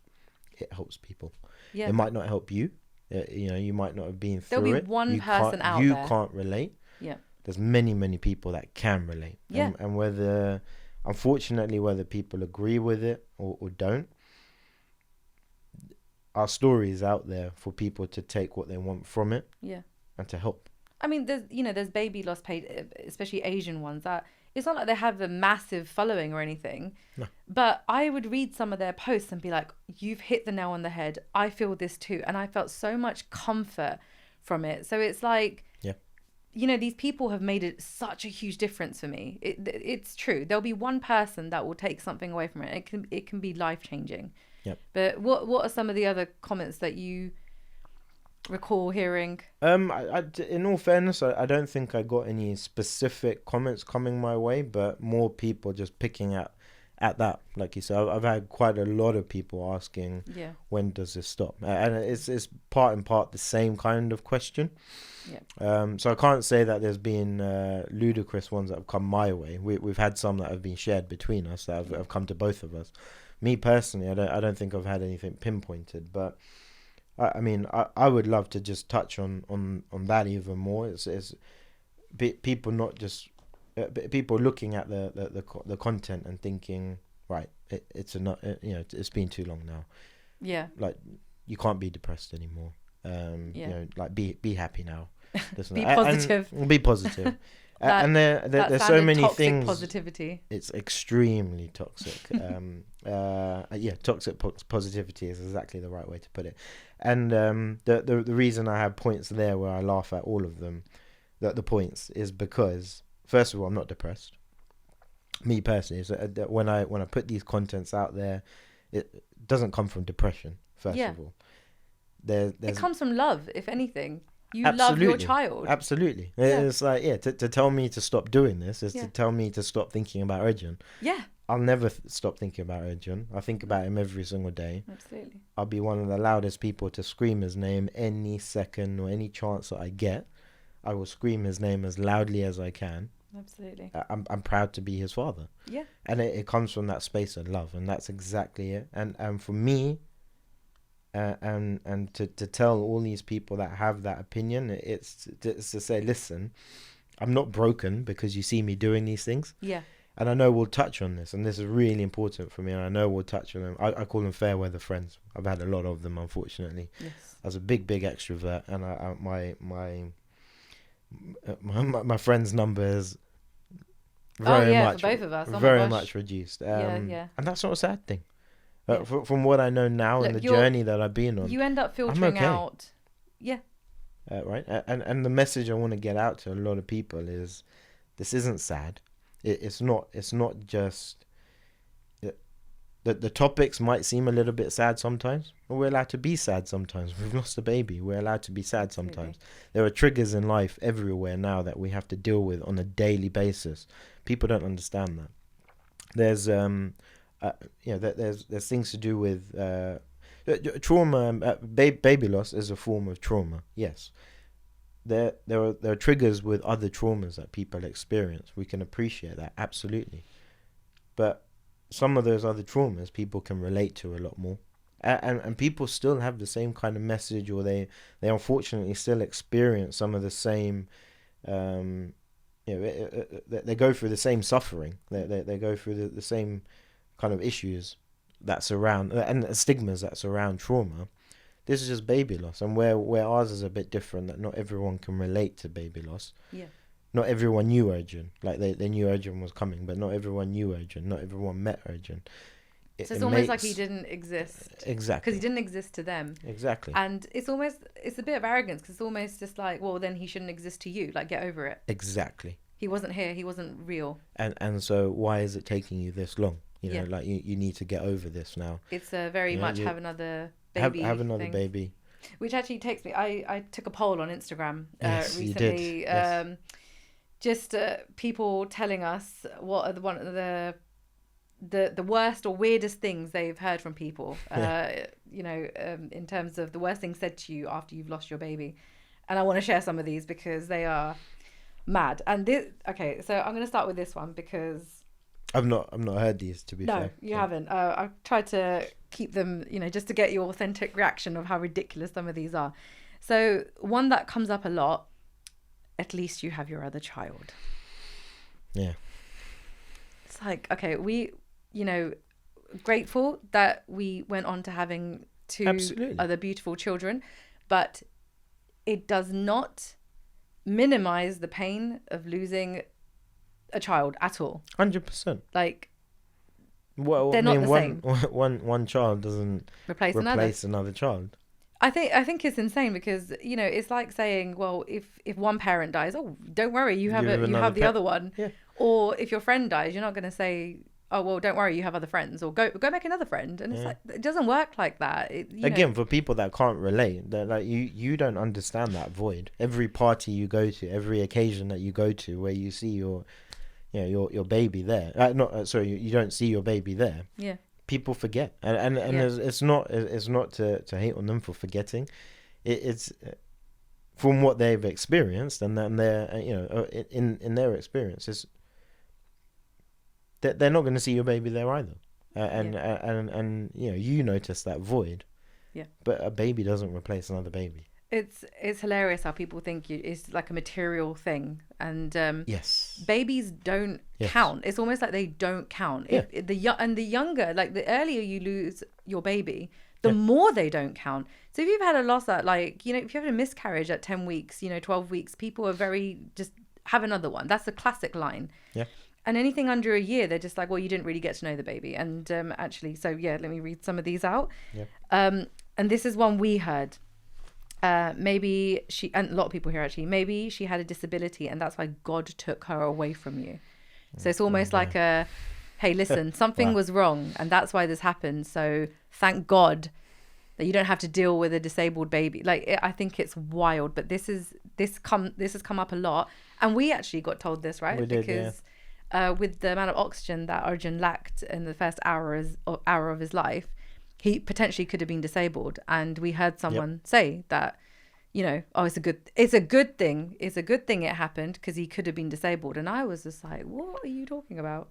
it helps people. Yeah. It might not help you. You might not have been through it. There'll be one person out there. You can't relate. Yeah. There's many, many people that can relate. Yeah. And whether, unfortunately, whether people agree with it or don't, our story is out there for people to take what they want from it. Yeah. And to help. I mean, there's baby loss page, especially Asian ones, that it's not like they have a massive following or anything. No. But I would read some of their posts and be like, you've hit the nail on the head. I feel this too. And I felt so much comfort from it. So it's like, these people have made it such a huge difference for me. It's true. There'll be one person that will take something away from it. It can be life-changing. Yep. But what are some of the other comments that you recall hearing? In all fairness, I don't think I got any specific comments coming my way, but more people just picking at that. Like you said, I've had quite a lot of people asking, when does this stop? And it's part and part the same kind of question. Yeah. So I can't say that there's been ludicrous ones that have come my way. We've had some that have been shared between us that have come to both of us. Me personally, I don't think I've had anything pinpointed, but I mean, I would love to just touch on that even more. It's people not just people looking at the content and thinking, right, it's been too long now. Yeah. Like, you can't be depressed anymore. Like be happy now. Be positive. Be positive. And there's so many things. Positivity. It's extremely toxic. Toxic positivity is exactly the right way to put it. And the reason I have points there where I laugh at all of them, the points, is because, first of all, I'm not depressed. Me personally, so when I put these contents out there, it doesn't come from depression. First of all, it comes from love, if anything. You absolutely love your child. Absolutely. Yeah. It's like, to tell me to stop doing this is to tell me to stop thinking about Arjun. Yeah. I'll never stop thinking about Arjun. I think about him every single day. Absolutely. I'll be one of the loudest people to scream his name any second or any chance that I get. I will scream his name as loudly as I can. Absolutely. I'm proud to be his father. Yeah. And it comes from that space of love, and that's exactly it. And for me, and to tell all these people that have that opinion, it's to say, listen, I'm not broken because you see me doing these things. Yeah. And I know we'll touch on this, and this is really important for me, and I know we'll touch on them. I call them fair weather friends. I've had a lot of them, unfortunately. Yes. I was a big extrovert, and my friend's number is very much, for both of us. very much reduced. And that's not a sad thing. From what I know now, and the journey that I've been on, you end up filtering out. Yeah. Right. And the message I want to get out to a lot of people is, this isn't sad. It's not just the topics might seem a little bit sad sometimes, but we're allowed to be sad sometimes. We've lost a baby. We're allowed to be sad sometimes. There are triggers in life everywhere now that we have to deal with on a daily basis. People don't understand that. There's there's things to do with trauma. Baby loss is a form of trauma. Yes. There are triggers with other traumas that people experience. We can appreciate that, absolutely. But some of those other traumas people can relate to a lot more. And people still have the same kind of message, or they unfortunately still experience some of the same, they go through the same suffering. They go through the same kind of issues that surround, and stigmas that surround trauma. This is just baby loss, and where ours is a bit different, that not everyone can relate to baby loss. Yeah. Not everyone knew Arjun. Like, they knew Arjun was coming, but not everyone knew Arjun. Not everyone met Arjun. So it's almost like he didn't exist. Exactly. Because he didn't exist to them. Exactly. And it's a bit of arrogance, because it's almost just like, well, then he shouldn't exist to you. Like, get over it. Exactly. He wasn't here. He wasn't real. And so why is it taking you this long? Like, you need to get over this now. It's very much have another baby. Have another baby. Which actually takes me, I took a poll on Instagram recently. You did. Yes. Just people telling us what are one of the worst or weirdest things they've heard from people. In terms of the worst thing said to you after you've lost your baby. And I want to share some of these because they are Mad. And this, okay, so I'm going to start with this one because I've not heard these, to be fair. no, you haven't. I've tried to keep them, just to get your authentic reaction of how ridiculous some of these are. So one that comes up a lot, at least you have your other child. Yeah. It's like, okay, we, grateful that we went on to having two Absolutely. other beautiful children, but it does not minimize the pain of losing a child at all. 100%. Like, Well, they're not the same. One child doesn't Replace another child. I think it's insane because it's like saying, well, if one parent dies, oh, don't worry, you have the other one. Yeah. Or if your friend dies, you're not going to say, oh, well, don't worry, you have other friends, or go make another friend. And it's like, it doesn't work like that. Again, for people that can't relate, that like you don't understand that void. Every party you go to, every occasion that you go to, where you see your baby there. You don't see your baby there. Yeah. People forget, and it's not to hate on them for forgetting. It's from what they've experienced, and then they're in their experiences, they're not going to see your baby there either. And you notice that void. Yeah. But a baby doesn't replace another baby. It's hilarious how people think it's like a material thing, and yes, babies don't count. It's almost like they don't count. Yeah. The younger, like the earlier you lose your baby, the more they don't count. So if you've had a loss at if you have a miscarriage at 10 weeks, 12 weeks, people are very just have another one. That's the classic line. Yeah. And anything under a year, they're just like, well, you didn't really get to know the baby. And actually, so yeah, let me read some of these out. Yeah. And this is one we heard. Maybe and a lot of people here actually, maybe she had a disability and that's why God took her away from you. So it's almost like hey, listen, something was wrong and that's why this happened. So thank God that you don't have to deal with a disabled baby. I think it's wild, but this has come up a lot. And we actually got told this, right? We did, because with the amount of oxygen that Arjun lacked in the first hour of his life, he potentially could have been disabled. And we heard someone say that, it's a good thing. It's a good thing it happened because he could have been disabled. And I was just like, what are you talking about?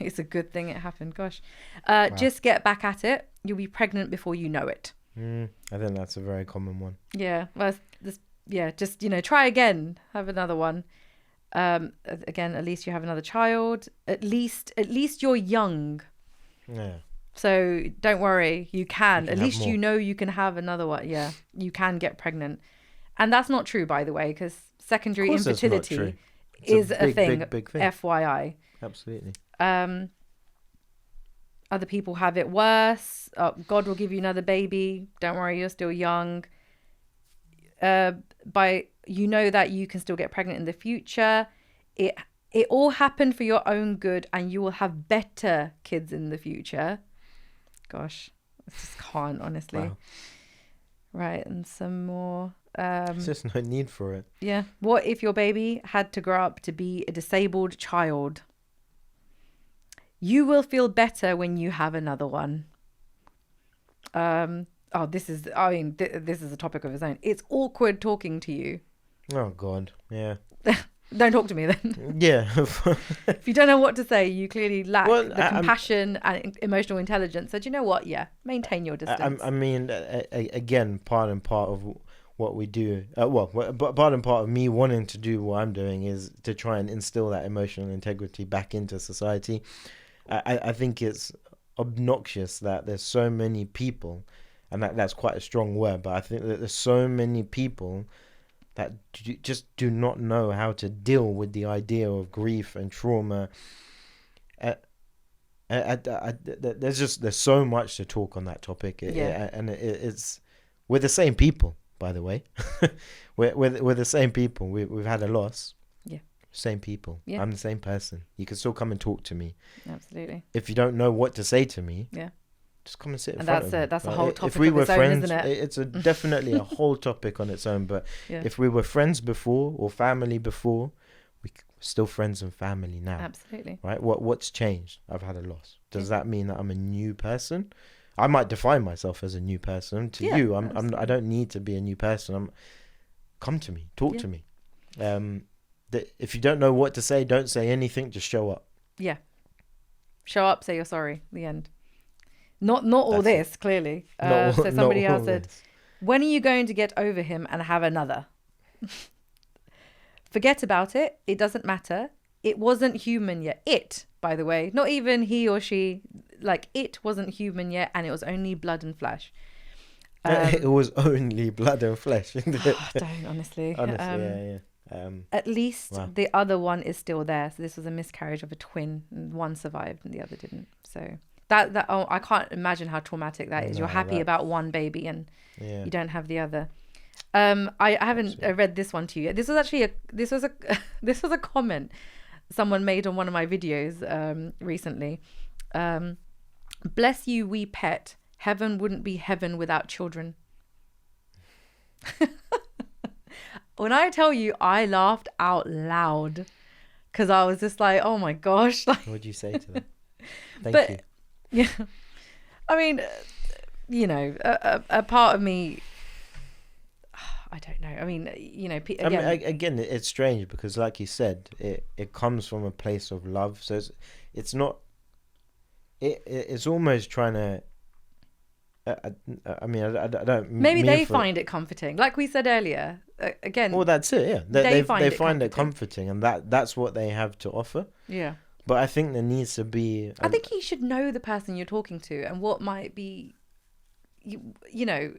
It's a good thing it happened. Gosh. Wow. Just get back at it. You'll be pregnant before you know it. I think that's a very common one. Yeah. Well, just, try again. Have another one. Again, at least you have another child. At least you're young. Yeah. So don't worry, you can. At least you can have another one. Yeah, you can get pregnant. And that's not true, by the way, because secondary infertility is a thing, big thing. FYI. Absolutely. Other people have it worse. God will give you another baby. Don't worry, you're still young. That you can still get pregnant in the future. It all happened for your own good and you will have better kids in the future. Gosh, I just can't, honestly. Wow. Right, and some more. There's just no need for it. Yeah. What if your baby had to grow up to be a disabled child? You will feel better when you have another one. This is a topic of its own. It's awkward talking to you. Oh, God. Yeah. Don't talk to me then. Yeah. If you don't know what to say, you clearly lack the compassion and emotional intelligence. So do you know what? Yeah, maintain your distance. Again, part of what we do. Part of me wanting to do what I'm doing is to try and instill that emotional integrity back into society. I think it's obnoxious that there's so many people, and that's quite a strong word, but I think that there's so many people that just do not know how to deal with the idea of grief and trauma. There's so much to talk on that topic. It's we're the same people, by the way. we're the same people. We've had a loss. Yeah. Same people. Yeah. I'm the same person. You can still come and talk to me. Absolutely. If you don't know what to say to me, just come and sit in front of me. That's a whole topic if we were its own, friends, isn't it? It's definitely a whole topic on its own. But if we were friends before or family before, we're still friends and family now. Absolutely. Right? What's changed? I've had a loss. Does that mean that I'm a new person? I might define myself as a new person. To you, I don't need to be a new person. Come to me. Talk to me. if you don't know what to say, don't say anything. Just show up. Yeah. Show up, say you're sorry. The end. Not all this, clearly. So somebody else said, when are you going to get over him and have another? Forget about it. It doesn't matter. It wasn't human yet. It, by the way, not even he or she, like it wasn't human yet, and it was only blood and flesh. It was only blood and flesh. Don't, honestly. Yeah. At least the other one is still there. So this was a miscarriage of a twin. And one survived and the other didn't. So I can't imagine how traumatic that is. You're happy about one baby and you don't have the other. I haven't read this one to you. This was actually this was a comment someone made on one of my videos recently. Bless you, wee pet. Heaven wouldn't be heaven without children. When I tell you, I laughed out loud because I was just like, oh my gosh. Like, what would you say to them? Thank you. Yeah. I mean, you know, a part of me, I don't know. I mean, you know, again, it's strange because like you said, it comes from a place of love. So it's not, it's almost trying to, I mean, I don't. Maybe they find it comforting, like we said earlier. Again. Well, that's it. Yeah, they find it comforting, and that's what they have to offer. Yeah. But I think there needs to be. I think you should know the person you're talking to and what might be. You know,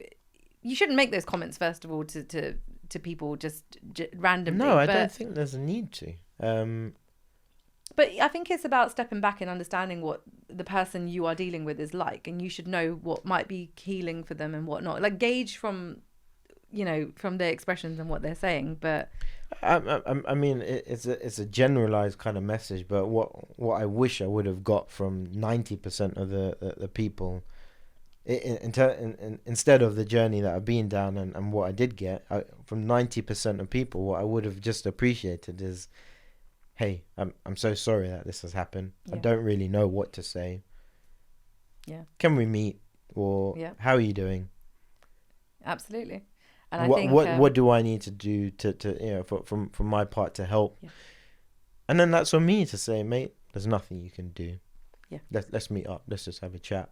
you shouldn't make those comments first of all to people just randomly. No, I don't think there's a need to. But I think it's about stepping back and understanding what the person you are dealing with is like, and you should know what might be healing for them and what not. Like gauge from, you know, from their expressions and what they're saying. But I mean, it's a generalized kind of message. But what I wish I would have got from 90% of the people, instead of the journey that I've been down and what I did get from 90% of people, what I would have just appreciated is, hey, I'm so sorry that this has happened. Yeah. I don't really know what to say. Yeah. Can we meet? Or how are you doing? Absolutely. And I think what do I need to do to you know from my part to help? Yeah. And then that's on me to say, mate, there's nothing you can do. Yeah. Let's meet up. Let's just have a chat.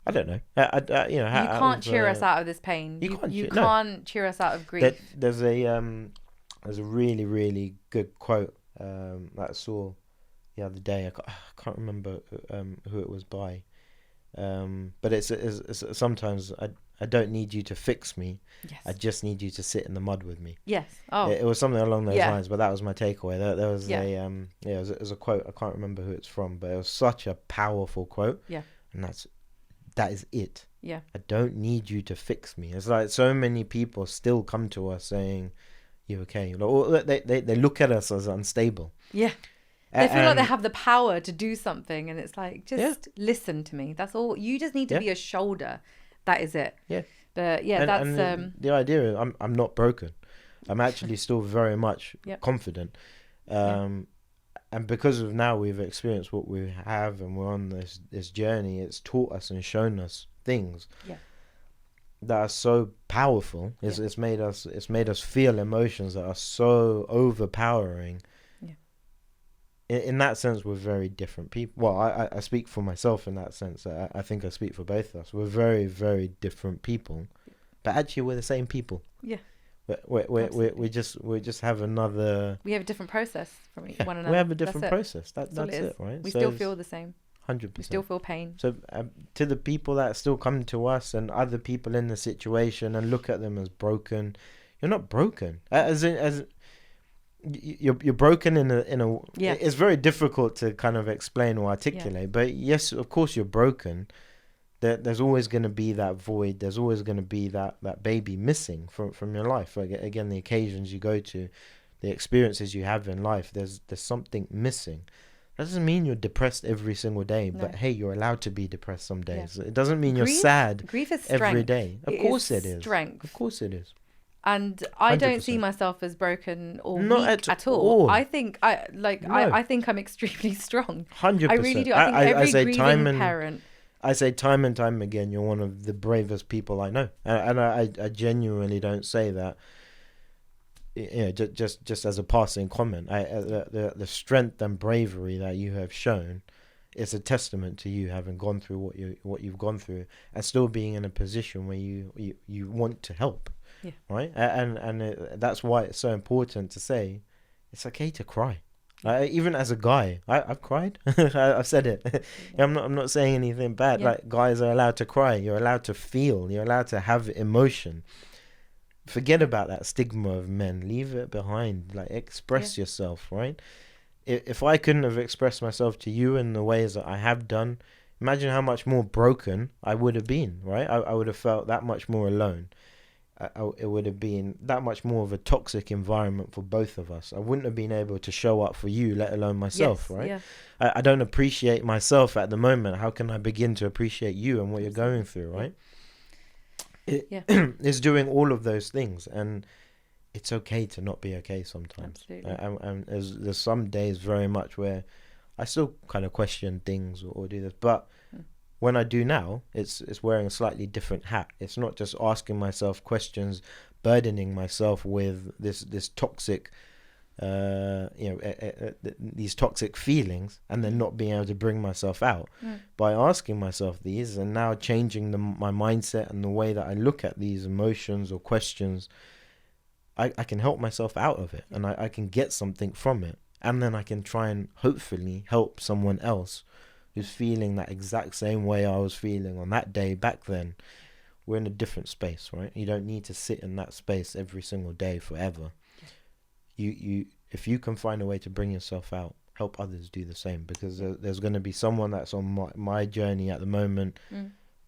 I don't know. You know, you can't cheer us out of this pain. You can't cheer us out of grief. There's a really, really good quote that I saw the other day. I can't remember who it was by, but it's sometimes I don't need you to fix me. Yes. I just need you to sit in the mud with me. Yes. Oh. It was something along those lines, but that was my takeaway. There was it was a quote. I can't remember who it's from, but it was such a powerful quote. Yeah. And that is it. Yeah. I don't need you to fix me. It's like so many people still come to us saying, "You okay?" They look at us as unstable. Yeah. They feel like they have the power to do something, and it's like, just listen to me. That's all. You just need to be a shoulder. That is it. Yeah. But and the idea is I'm not broken. I'm actually still very much confident. And because of now we've experienced what we have and we're on this journey, it's taught us and shown us things that are so powerful. It's made us feel emotions that are so overpowering. In that sense, we're very different people. Well, I speak for myself in that sense. I think I speak for both of us. We're very, very different people, but actually we're the same people. Yeah. We just have another. We have a different process from one another. We have a different process. That's it, right? We still feel the same. 100%. We still feel pain. So to the people that still come to us and other people in the situation and look at them as broken, you're not broken. You're broken in a it's very difficult to kind of explain or articulate, but yes, of course you're broken. There's always going to be that void. There's always going to be that baby missing from your life. Again, the occasions you go to, the experiences you have in life, there's something missing. That doesn't mean you're depressed every single day, but hey, you're allowed to be depressed some days. It doesn't mean you're sad grief is strength. Every day. Of course it is. Strength. Of course it is. And I 100%. Don't see myself as broken or weak at all. I think I think I'm extremely strong. 100%. I really do. I think every grieving parent. I say time and time again, you're one of the bravest people I know, and I genuinely don't say that just as a passing comment, the strength and bravery that you have shown, it's a testament to you having gone through what you've gone through and still being in a position where you want to help. Yeah. Right. That's why it's so important to say it's okay to cry. Even as a guy, I've cried. I've said it. I'm not saying anything bad. Yeah. Like, guys are allowed to cry. You're allowed to feel. You're allowed to have emotion. Forget about that stigma of men. Leave it behind. Like, express yourself, right? If I couldn't have expressed myself to you in the ways that I have done, imagine how much more broken I would have been, right? I would have felt that much more alone. It would have been that much more of a toxic environment for both of us. I wouldn't have been able to show up for you, let alone myself, right? Yeah. I don't appreciate myself at the moment. How can I begin to appreciate you and what you're going through, right? It's doing all of those things, and it's okay to not be okay sometimes. Absolutely. And there's some days very much where I still kind of question things or do this, but when I do now, it's wearing a slightly different hat. It's not just asking myself questions, burdening myself with this toxic, these toxic feelings, and then not being able to bring myself out. By asking myself these and now changing my mindset and the way that I look at these emotions or questions, I can help myself out of it, and I can get something from it, and then I can try and hopefully help someone else who's feeling that exact same way I was feeling on that day back then. We're in a different space, right? You don't need to sit in that space every single day forever. You if you can find a way to bring yourself out, help others do the same, because there's going to be someone that's on my journey at the moment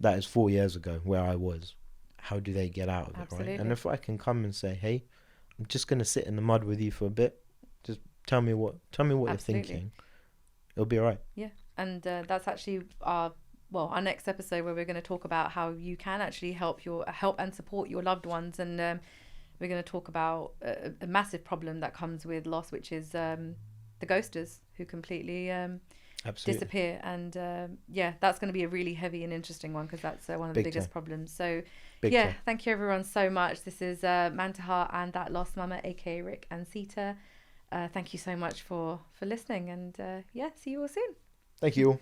that is 4 years ago where I was. How do they get out of it, right? And if I can come and say, hey, I'm just going to sit in the mud with you for a bit, just tell me what you're thinking, it'll be all right. Yeah. And that's actually our next episode, where we're going to talk about how you can actually help and support your loved ones. And we're going to talk about a massive problem that comes with loss, which is the ghosters who completely disappear. And that's going to be a really heavy and interesting one, because that's one of the biggest problems. So thank you everyone so much. This is Mantaha and That Lost Mama, aka Rick and Sita. Thank you so much for listening, and see you all soon. Thank you.